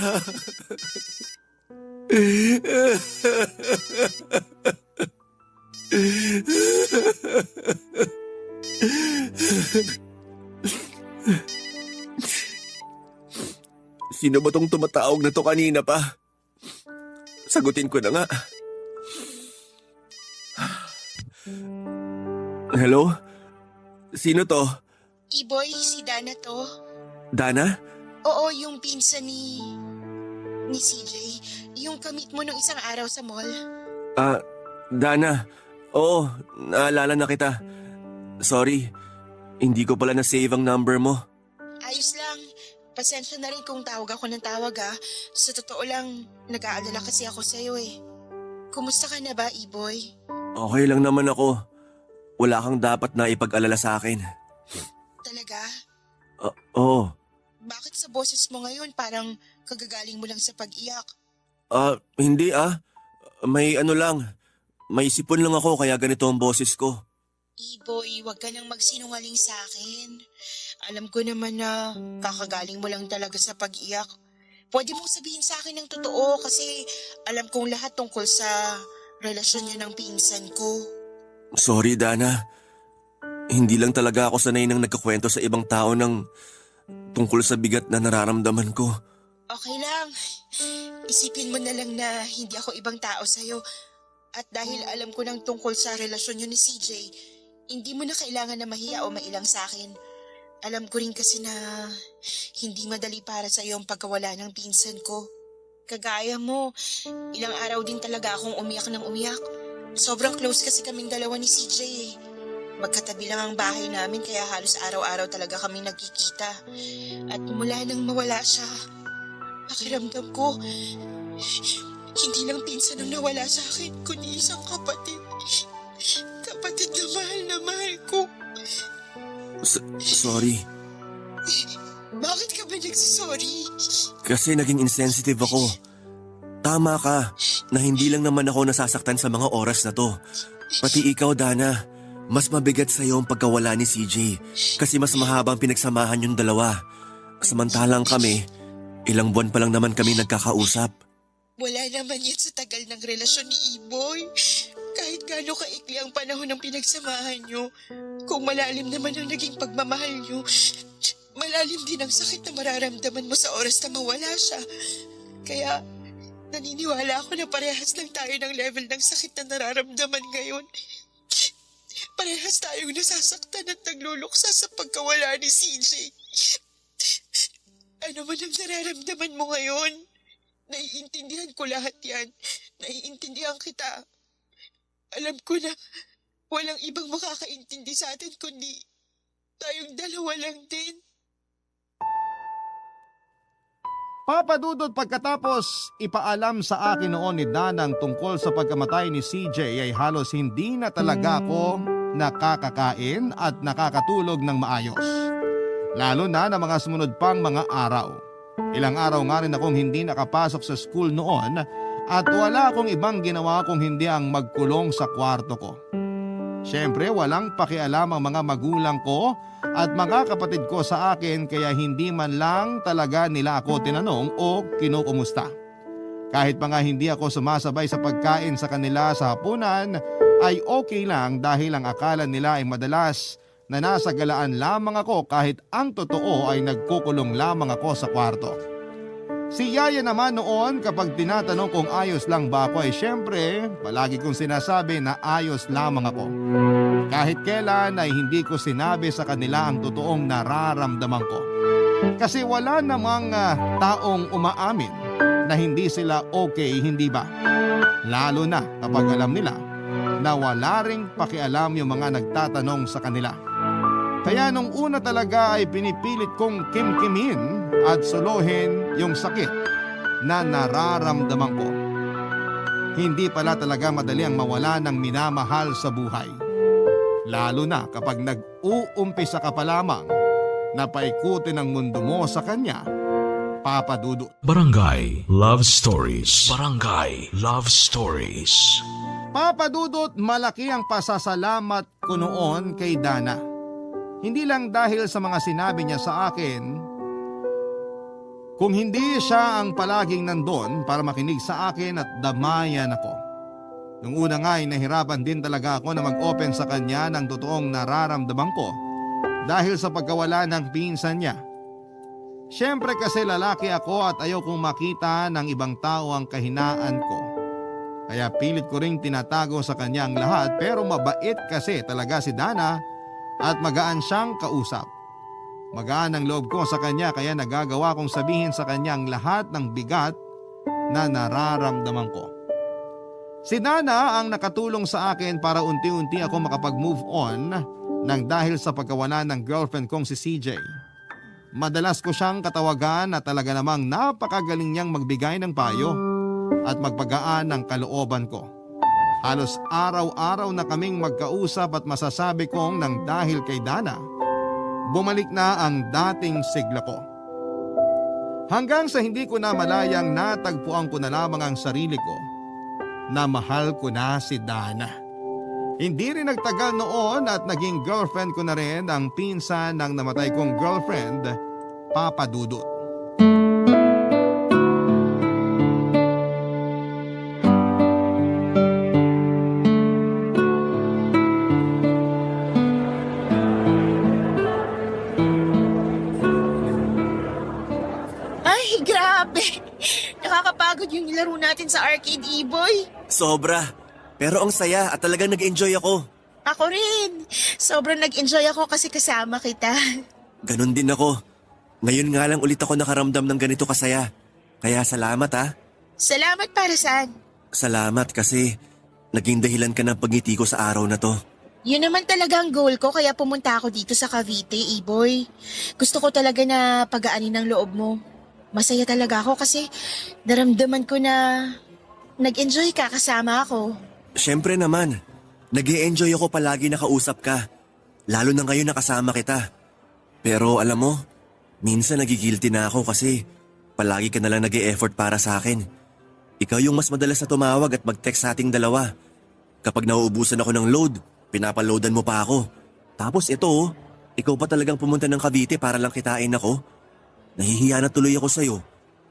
Sino ba tong tumatawag na to kanina pa? Sagutin ko na nga. Hello? Sino to? Iboy, si Dana to. Dana? Oo, yung pinsan ni CJ. Yung kamit mo nung isang araw sa mall. Dana. Oo, naalala na kita. Sorry, hindi ko pala na-save ang number mo. Ayos lang. Pasensya na rin kung tawag ako ng tawag ah. Sa totoo lang, nag-aalala kasi ako sa'yo eh. Kumusta ka na ba, Iboy? Okay lang naman ako. Wala kang dapat na ipag-alala sa akin. Talaga? Oo. Bakit sa boses mo ngayon parang kagagaling mo lang sa pag-iyak? Hindi May ano lang. May sipon lang ako kaya ganito ang boses ko. Iboy, wag ka nang magsinungaling sa akin. Alam ko naman na kakagaling mo lang talaga sa pag-iyak. Pwede mong sabihin sa akin ng totoo kasi alam kong lahat tungkol sa relasyon niyo ng pinsan ko. Sorry, Dana. Hindi lang talaga ako sanay nang nagkakwento sa ibang tao ng tungkol sa bigat na nararamdaman ko. Okay lang. Isipin mo na lang na hindi ako ibang tao sa'yo. At dahil alam ko ng tungkol sa relasyon niyo ni CJ, hindi mo na kailangan na mahiya o mailang sa akin. Alam ko rin kasi na hindi madali para sa iyo ang pagkawala ng pinsan ko. Kagaya mo, ilang araw din talaga akong umiyak ng umiyak. Sobrang close kasi kaming dalawa ni CJ eh. Magkatabi lang ang bahay namin kaya halos araw-araw talaga kaming nagkikita. At mula nang mawala siya, pakiramdam ko, hindi lang pinsan ang nawala sa akin, kundi isang kapatid. Kapatid na mahal ko. Sorry. Bakit ka ba nagsasorry? Kasi naging insensitive ako. Tama ka na hindi lang naman ako nasasaktan sa mga oras na to. Pati ikaw, Dana. Mas mabigat sa'yo ang pagkawala ni CJ kasi mas mahabang pinagsamahan yung dalawa. Samantalang kami, ilang buwan pa lang naman kami nagkakausap. Wala naman yan sa tagal ng relasyon ni Iboy. Kahit gaano kaikli ang panahon ng pinagsamahan nyo, kung malalim naman ang naging pagmamahal nyo, malalim din ang sakit na mararamdaman mo sa oras na mawala siya. Kaya naniniwala ako na parehas lang tayo ng level ng sakit na nararamdaman ngayon. Parehas tayong nasasaktan at nagluluksa sa pagkawala ni CJ. Ano man ang nararamdaman mo ngayon? Naiintindihan ko lahat yan. Naiintindihan kita. Alam ko na walang ibang makakaintindi sa atin kundi tayong dalawa lang din. Papa Dudut, pagkatapos ipaalam sa akin noon ni Danang tungkol sa pagkamatay ni CJ ay halos hindi na talaga ako nakakakain at nakakatulog ng maayos. Lalo na ng mga sumunod pang mga araw. Ilang araw nga rin akong hindi nakapasok sa school noon at wala akong ibang ginawa kung hindi ang magkulong sa kwarto ko. Siyempre walang pakialam ang mga magulang ko at mga kapatid ko sa akin kaya hindi man lang talaga nila ako tinanong o kinukumusta. Kahit pa nga hindi ako sumasabay sa pagkain sa kanila sa hapunan ay okay lang dahil ang akala nila ay madalas na nasa galaan lamang ako kahit ang totoo ay nagkukulong lamang ako sa kwarto. Si Yaya naman noon kapag tinatanong kung ayos lang ba ako ay syempre palagi kong sinasabi na ayos lamang ako. Kahit kailan ay hindi ko sinabi sa kanila ang totoong nararamdaman ko. Kasi wala namang taong umaamin na hindi sila okay, hindi ba? Lalo na kapag alam nila na wala ring pakialam yung mga nagtatanong sa kanila. Kaya nung una talaga ay pinipilit kong kimkimin at suluhin yung sakit na nararamdaman ko. Hindi pala talaga madali ang mawala ng minamahal sa buhay. Lalo na kapag nag-uumpisa ka pa lamang na paikutin ang mundo mo sa kanya, Papa Dudut. Barangay Love Stories. Barangay Love Stories. Papa Dudut, malaki ang pasasalamat ko noon kay Dana. Hindi lang dahil sa mga sinabi niya sa akin, kung hindi siya ang palaging nandun para makinig sa akin at damayan ako. Nung una nga ay nahirapan din talaga ako na mag-open sa kanya ng totoong nararamdaman ko dahil sa pagkawala ng pinsan niya. Siyempre kasi lalaki ako at ayaw kong makita ng ibang tao ang kahinaan ko. Kaya pilit ko ring tinatago sa kanya ang lahat pero mabait kasi talaga si Dana at magaan siyang kausap. Magaan ang loob ko sa kanya kaya nagagawa kong sabihin sa kanya ang lahat ng bigat na nararamdaman ko. Si Dana ang nakatulong sa akin para unti-unti ako makapag-move on nang dahil sa pagkawala ng girlfriend kong si CJ. Madalas ko siyang katawagan at talaga namang napakagaling niyang magbigay ng payo at magpagaan ng kalooban ko. Halos araw-araw na kaming magkausap at masasabi kong nang dahil kay Dana, bumalik na ang dating sigla ko. Hanggang sa hindi ko na malayang natagpuan ko na lamang ang sarili ko na mahal ko na si Dana. Hindi rin nagtagal noon at naging girlfriend ko na rin ang pinsan ng namatay kong girlfriend, Papa Dudut. Ay, grabe! Nakakapagod yung laro natin sa arcade, Iboy. Sobra. Pero ang saya at talagang nag-enjoy ako. Ako rin. Sobrang nag-enjoy ako kasi kasama kita. Ganon din ako. Ngayon nga lang ulit ako nakaramdam ng ganito kasaya. Kaya salamat ha. Salamat para saan? Salamat kasi naging dahilan ka ng pagngiti ko sa araw na to. Yun naman talaga ang goal ko kaya pumunta ako dito sa Cavite, Iboy. Gusto ko talaga na pagaanin ang loob mo. Masaya talaga ako kasi naramdaman ko na nag-enjoy ka kasama ako. Siyempre naman, nag-e-enjoy ako palagi nakausap ka. Lalo na ngayon nakasama kita. Pero alam mo, minsan nagigilty na ako kasi palagi ka nalang nag-e-effort para sa akin. Ikaw yung mas madalas na tumawag at mag-text sa ating dalawa. Kapag nauubusan ako ng load, pinapaloadan mo pa ako. Tapos ito, ikaw pa talagang pumunta ng Cavite para lang kitain ako. Nahihiya na tuloy ako sa'yo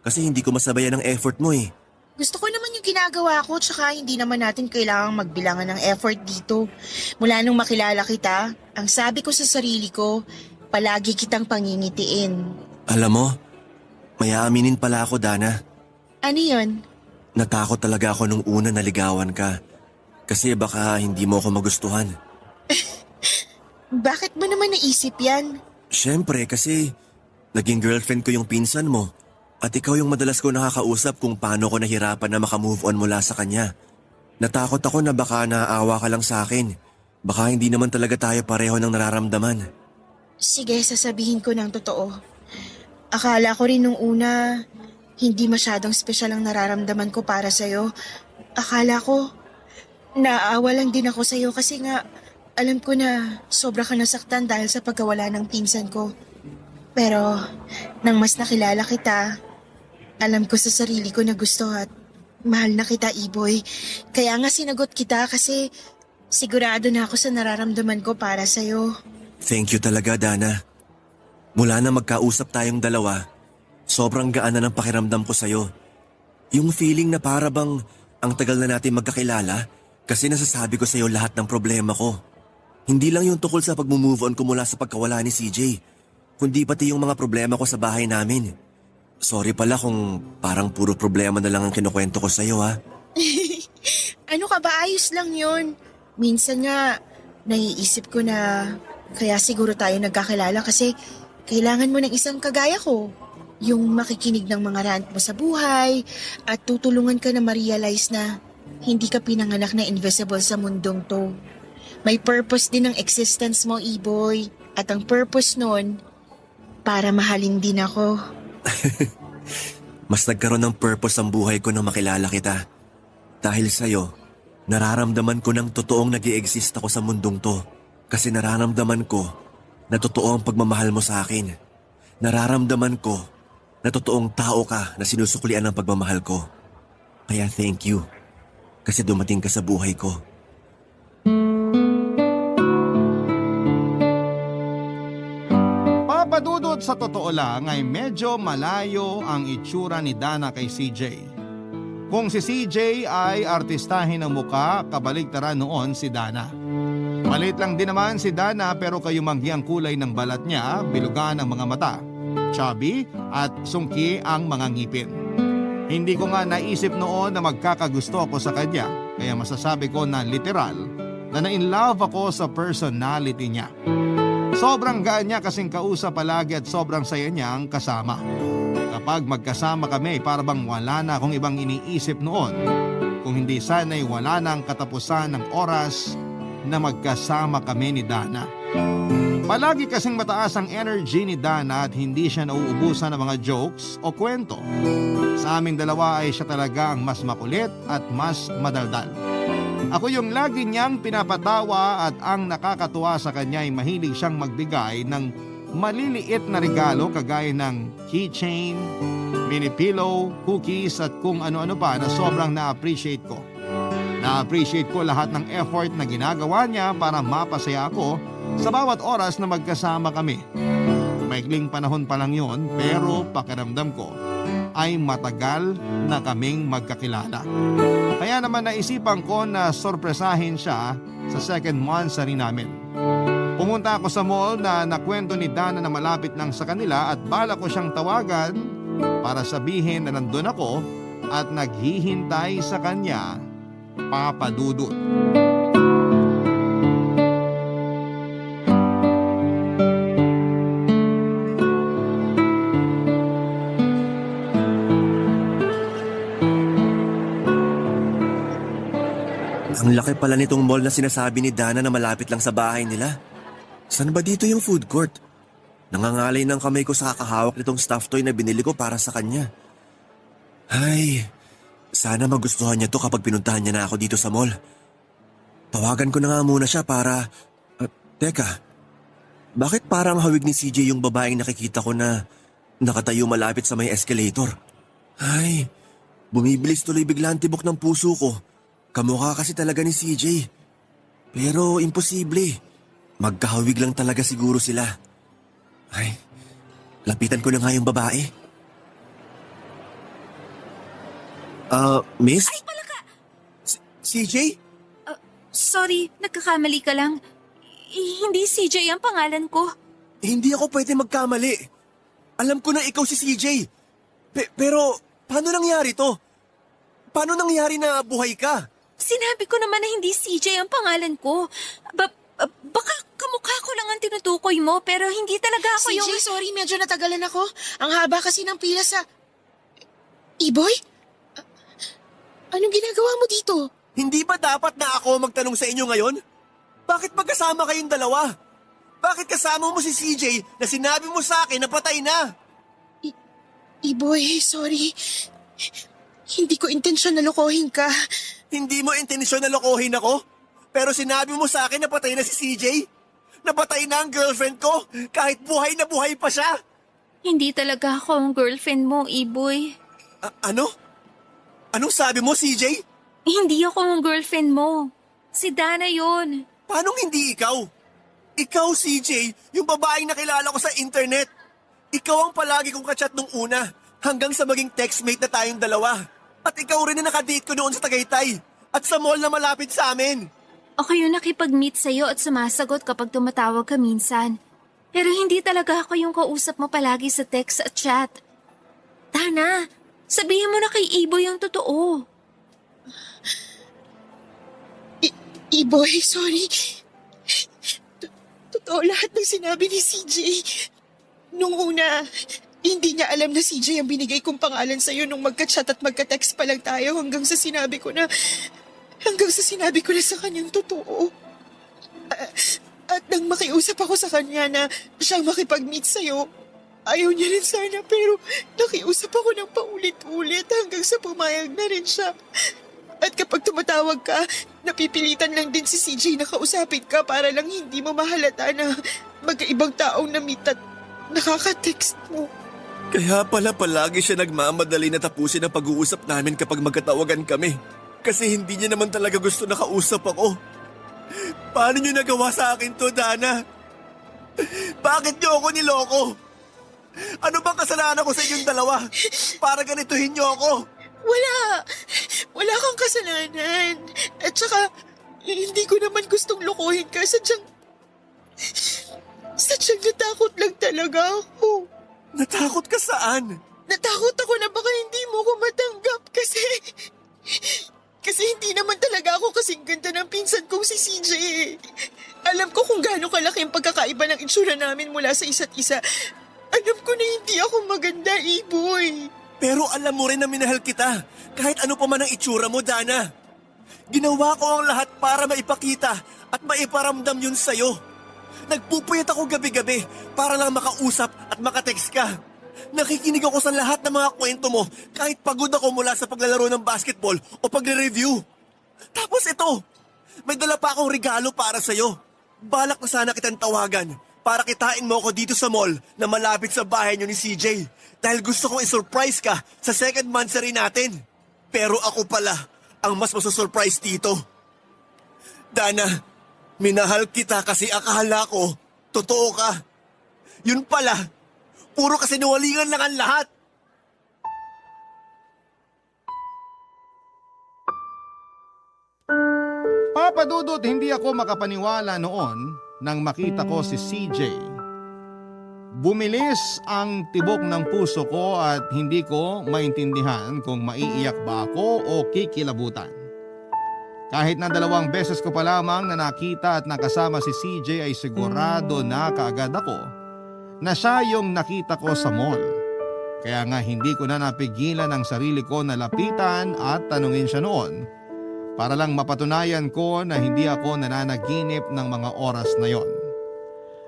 kasi hindi ko masabayan ang effort mo eh. Gusto ko naman yung ginagawa ko tsaka hindi naman natin kailangang magbilangan ng effort dito. Mula nung makilala kita, ang sabi ko sa sarili ko, palagi kitang pangingitiin. Alam mo, may aaminin pala ako, Dana. Ano yun? Natakot talaga ako nung una naligawan ka. Kasi baka hindi mo ako magustuhan. Bakit mo naman naisip yan? Siyempre kasi naging girlfriend ko yung pinsan mo. At ikaw yung madalas ko nakakausap kung paano ko nahirapan na makamove on mula sa kanya. Natakot ako na baka naaawa ka lang sa akin. Baka hindi naman talaga tayo pareho ng nararamdaman. Sige, sasabihin ko ng totoo. Akala ko rin nung una, hindi masyadong special ang nararamdaman ko para sa'yo. Akala ko, naaawa lang din ako sa'yo kasi nga, alam ko na sobra ka nasaktan dahil sa pagkawala ng pinsan ko. Pero, nang mas nakilala kita, alam ko sa sarili ko na gusto at mahal na kita, Iboy. Kaya nga sinagot kita kasi sigurado na ako sa nararamdaman ko para sa'yo. Thank you talaga, Dana. Mula na magkausap tayong dalawa, sobrang gaan na ng pakiramdam ko sa'yo. Yung feeling na para bang ang tagal na natin magkakilala kasi nasasabi ko sa'yo lahat ng problema ko. Hindi lang yung tukol sa pag-move on ko mula sa pagkawala ni CJ, kundi pati yung mga problema ko sa bahay namin. Sorry pala kung parang puro problema na lang ang kinukwento ko sa'yo ha. Ano ka ba? Ayos lang yun. Minsan nga, naiisip ko na kaya siguro tayo nagkakilala kasi kailangan mo ng isang kagaya ko. Yung makikinig ng mga rant mo sa buhay at tutulungan ka na ma-realize na hindi ka pinanganak na invisible sa mundong to. May purpose din ang existence mo, Iboy. At ang purpose nun, para mahalin din ako. Mas nagkaroon ng purpose ang buhay ko nang makilala kita. Dahil sa'yo, nararamdaman ko ng totoong nag-i-exist ako sa mundong to. Kasi nararamdaman ko na totoo ang pagmamahal mo sa akin. Nararamdaman ko na totoong tao ka na sinusuklian ng pagmamahal ko. Kaya thank you. Kasi dumating ka sa buhay ko. Papadudod sa totoo lang ay medyo malayo ang itsura ni Dana kay CJ. Kung si CJ ay artistahin ng muka, kabaligtaran noon si Dana. Maliit lang din naman si Dana pero kayumanggi ang kulay ng balat niya, bilugan ang mga mata, chubby at sungki ang mga ngipin. Hindi ko nga naisip noon na magkakagusto ako sa kanya, kaya masasabi ko na literal na na-inlove ako sa personality niya. Sobrang gaan niya kasing kausap palagi at sobrang saya niyang kasama. Kapag magkasama kami, para bang wala na akong ibang iniisip noon. Kung hindi sana'y wala na ang katapusan ng oras na magkasama kami ni Dana. Palagi kasing mataas ang energy ni Dana at hindi siya nauubusan ng mga jokes o kwento. Sa aming dalawa ay siya talaga ang mas makulit at mas madaldal. Ako yung lagi niyang pinapatawa at ang nakakatuwa sa kanya ay mahilig siyang magbigay ng maliliit na regalo kagaya ng keychain, mini pillow, cookies at kung ano-ano pa na sobrang na-appreciate ko. Na-appreciate ko lahat ng effort na ginagawa niya para mapasaya ako sa bawat oras na magkasama kami. Maikling panahon pa lang yun pero pakiramdam ko ay matagal na kaming magkakilala. Kaya naman naisipan ko na sorpresahin siya sa second month rin namin. Pumunta ako sa mall na nakwento ni Dana na malapit lang sa kanila at bala ko siyang tawagan para sabihin na nandun ako at naghihintay sa kanya, Papa Dudut. laki pala nitong mall na sinasabi ni Dana na malapit lang sa bahay nila. Saan ba dito yung food court? Nangangalay ng kamay ko sa kakahawak nitong stuffed toy na binili ko para sa kanya. Ay, sana magustuhan niya to kapag pinuntahan niya na ako dito sa mall. Tawagan ko na nga muna siya para… teka, bakit parang hawig ni CJ yung babaeng nakikita ko na nakatayo malapit sa may escalator? Ay, bumibilis tuloy bigla ang tibok ng puso ko. Kamukha kasi talaga ni CJ. Pero imposible. Magkahawig lang talaga siguro sila. Ay, lapitan ko na nga yung babae. Miss? Ay, palaka! CJ? Sorry, nagkakamali ka lang. Hindi CJ ang pangalan ko. Hindi ako pwede magkamali. Alam ko na ikaw si CJ. Pero paano nangyari to? Paano nangyari na buhay ka? Sinabi ko naman na hindi CJ ang pangalan ko. Baka kamukha ko lang ang tinutukoy mo, pero hindi talaga ako CJ, yung… sorry, medyo natagalan ako. Ang haba kasi ng pila sa… Iboy? Anong ginagawa mo dito? Hindi ba dapat na ako magtanong sa inyo ngayon? Bakit magkasama kayong dalawa? Bakit kasama mo si CJ na sinabi mo sa akin na patay na? Iboy, sorry. Hindi ko intensyon na lokohin ka. Hindi mo intensyon na lokohin ako? Pero sinabi mo sa akin na patay na si CJ? Napatay na ang girlfriend ko kahit buhay na buhay pa siya? Hindi talaga ako ang girlfriend mo, Iboy. Ano? Anong sabi mo, CJ? Hindi ako ang girlfriend mo. Si Dana yun. Paano hindi ikaw? Ikaw, CJ, yung babaeng nakilala ko sa internet. Ikaw ang palagi kong kachat nung una, hanggang sa maging textmate na tayong dalawa. At ikaw rin na nakadate ko noon sa Tagaytay, at sa mall na malapit sa amin. Ako yung nakipag-meet sa'yo at sumasagot kapag tumatawag ka minsan. Pero hindi talaga ako yung kausap mo palagi sa text at chat. Dana, sabihin mo na kay Iboy yung totoo. Iboy, sorry. Totoo lahat ng sinabi ni CJ. Nung una, hindi niya alam na CJ ang binigay kong pangalan sa'yo nung magka-chat at magka-text pa lang tayo hanggang sa sinabi ko na sa kanyang totoo. At nang makiusap ako sa kanya na siyang makipag-meet sa'yo, ayaw niya rin sana pero nakiusap ako ng paulit-ulit hanggang sa pumayag na rin siya. At kapag tumatawag ka, napipilitan lang din si CJ na kausapin ka para lang hindi mo mahalata na magkaibang taong na-meet at nakaka-text mo. Kaya pala palagi siya nagmamadali na tapusin ang pag-uusap namin kapag magkatawagan kami. Kasi hindi niya naman talaga gusto na kausap ako. Paano niyo nagawa sa akin to, Dana? Bakit niyo ako niloko? Ano bang kasalanan ko sa inyong dalawa? Para ganituhin niyo ako? Wala kang kasalanan. At saka, hindi ko naman gustong lokohin ka. Sadyang natakot lang talaga ako. Natakot ka saan? Natakot ako na baka hindi mo ko matanggap kasi hindi naman talaga ako kasing ganda ng pinsan kong si CJ. Alam ko kung gaano kalaki ang pagkakaiba ng itsura namin mula sa isa't isa. Alam ko na hindi ako maganda, Iboy. Pero alam mo rin na minahal kita, kahit ano pa man ang itsura mo, Dana. Ginawa ko ang lahat para maipakita at maiparamdam yun sa'yo. Nagpupuyat ako gabi-gabi para lang makausap at makatext ka. Nakikinig ako sa lahat ng mga kwento mo kahit pagod ako mula sa paglalaro ng basketball o pagre-review. Tapos ito, may dala pa akong regalo para sa'yo. Balak na sana kitang tawagan para kitain mo ako dito sa mall na malapit sa bahay niyo ni CJ. Dahil gusto kong isurprise ka sa second monthsary natin. Pero ako pala ang mas masusurprise dito. Dana, minahal kita kasi akala ko totoo ka. Yun pala, puro kasinungalingan lang ang lahat. Papa Dudut, hindi ako makapaniwala noon nang makita ko si CJ. Bumilis ang tibok ng puso ko at hindi ko maintindihan kung maiiyak ba ako o kikilabutan. Kahit na 2 beses ko pa lamang na nakita at nakasama si CJ ay sigurado na kaagad ako na siya yung nakita ko sa mall. Kaya nga hindi ko na napigilan ang sarili ko na lapitan at tanungin siya noon para lang mapatunayan ko na hindi ako nananaginip ng mga oras na yon.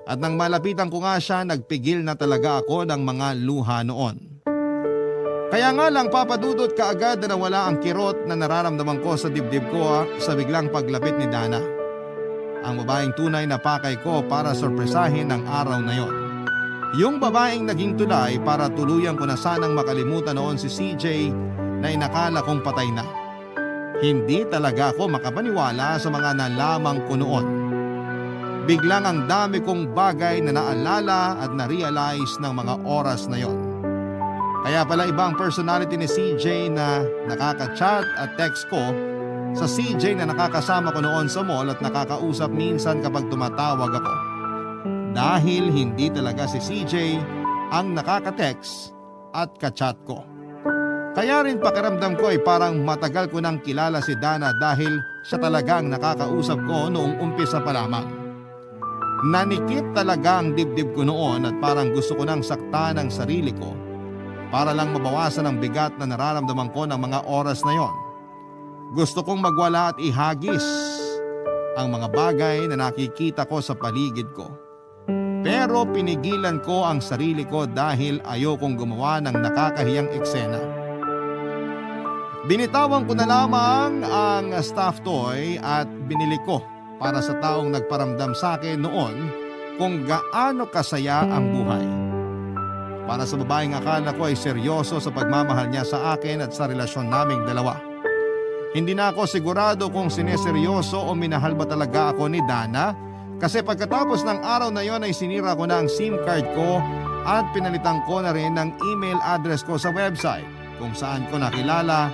At nang malapitan ko nga siya, nagpigil na talaga ako ng mga luha noon. Kaya nga lang papadudot kaagad na nawala ang kirot na nararamdaman ko sa dibdib ko sa biglang paglapit ni Dana. Ang babaeng tunay na pakay ko para sorpresahin ang araw na yon. Yung babaeng naging tulay para tuluyan ko na sanang makalimutan noon si CJ na inakala kong patay na. Hindi talaga ako makapaniwala sa mga nalaman ko noon. Biglang ang dami kong bagay na naalala at na-realize ng mga oras na yon. Kaya pala ibang personality ni CJ na nakaka-chat at text ko sa CJ na nakakasama ko noon sa mall at nakakausap minsan kapag tumatawag ako. Dahil hindi talaga si CJ ang nakaka-text at ka-chat ko. Kaya rin pakiramdam ko ay parang matagal ko nang kilala si Dana dahil siya talagang nakakausap ko noong umpisa pa lamang. Nanikip talaga ang dibdib ko noon at parang gusto ko nang saktan ang sarili ko para lang mabawasan ang bigat na nararamdaman ko ng mga oras na yon. Gusto kong magwala at ihagis ang mga bagay na nakikita ko sa paligid ko. Pero pinigilan ko ang sarili ko dahil ayokong gumawa ng nakakahiyang eksena. Binitawan ko na lamang ang stuffed toy at binili ko para sa taong nagparamdam sa akin noon kung gaano kasaya ang buhay. Para sa babaeng akala ko ay seryoso sa pagmamahal niya sa akin at sa relasyon naming dalawa. Hindi na ako sigurado kung sineseryoso o minahal ba talaga ako ni Dana kasi pagkatapos ng araw na yon ay sinira ko na ang SIM card ko at pinalitan ko na rin ang email address ko sa website kung saan ko nakilala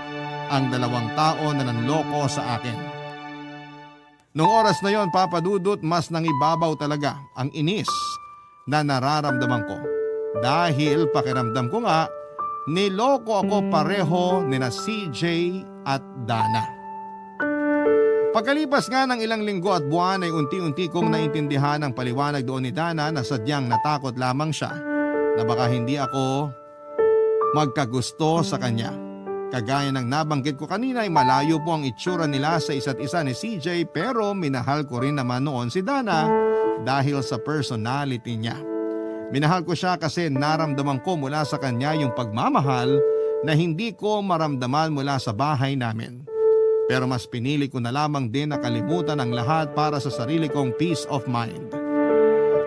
ang dalawang tao na nanloko sa akin. Noong oras na yon, Papa Dudut, mas nangibabaw talaga ang inis na nararamdaman ko. Dahil pakiramdam ko nga, niloko ako pareho nina CJ at Dana. Pagkalipas nga ng ilang linggo at buwan ay unti-unti kong naintindihan ang paliwanag doon ni Dana na sadyang natakot lamang siya na baka hindi ako magkagusto sa kanya. Kagaya ng nabanggit ko kanina ay malayo po ang itsura nila sa isa't isa ni CJ pero minahal ko rin naman noon si Dana dahil sa personality niya. Minahal ko siya kasi naramdaman ko mula sa kanya yung pagmamahal na hindi ko maramdaman mula sa bahay namin. Pero mas pinili ko na lamang din na kalimutan ang lahat para sa sarili kong peace of mind.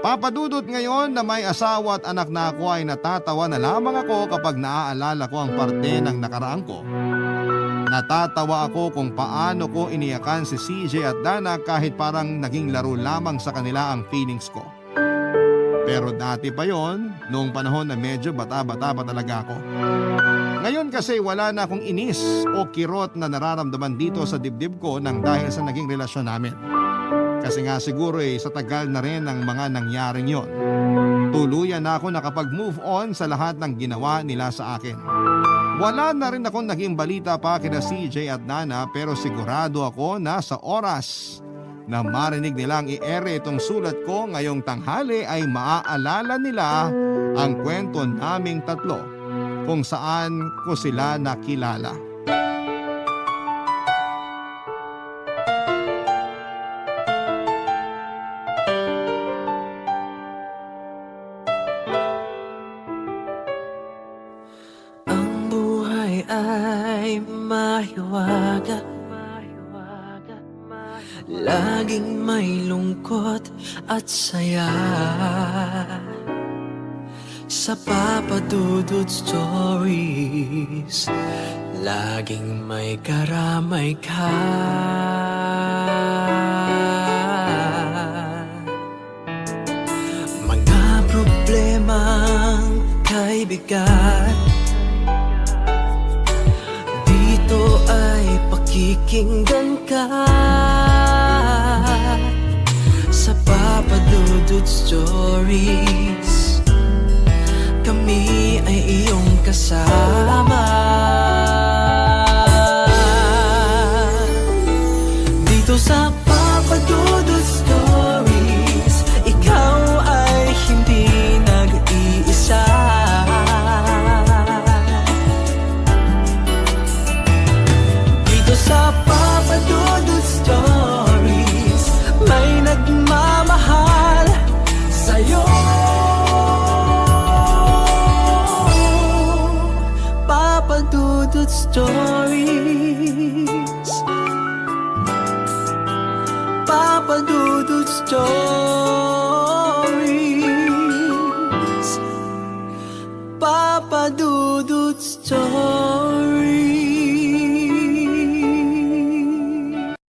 Papadudot ngayon na may asawa at anak na ako ay natatawa na lamang ako kapag naaalala ko ang parte ng nakaraan ko. Natatawa ako kung paano ko iniyakan si CJ at Dana kahit parang naging laro lamang sa kanila ang feelings ko. Pero dati pa yon, noong panahon na medyo bata-bata pa talaga ako. Ngayon kasi wala na akong inis o kirot na nararamdaman dito sa dibdib ko nang dahil sa naging relasyon namin. Kasi nga siguro sa tagal na rin ang mga nangyaring yon. Tuluyan na ako nakapag-move on sa lahat ng ginawa nila sa akin. Wala na rin akong naging balita pa kina CJ at Dana pero sigurado ako na sa oras na marinig nilang i-ere itong sulat ko ngayong tanghali ay maaalala nila ang kwento naming tatlo kung saan ko sila nakilala. Ang buhay ay mahiwaga, laging may lungkot at saya. Sa Papa Dudut Stories, laging may karamay ka. Mga problemang kaibigan, dito ay pakikinggan ka. Sa Papa Dudut Stories, kami ay iyong kasama. Dito sa Papa Dudut Stories, ikaw ay hindi nag-iisa. Dito sa Papa Dudut Stories. Papa Dudut Stories. Papa Dudut Stories.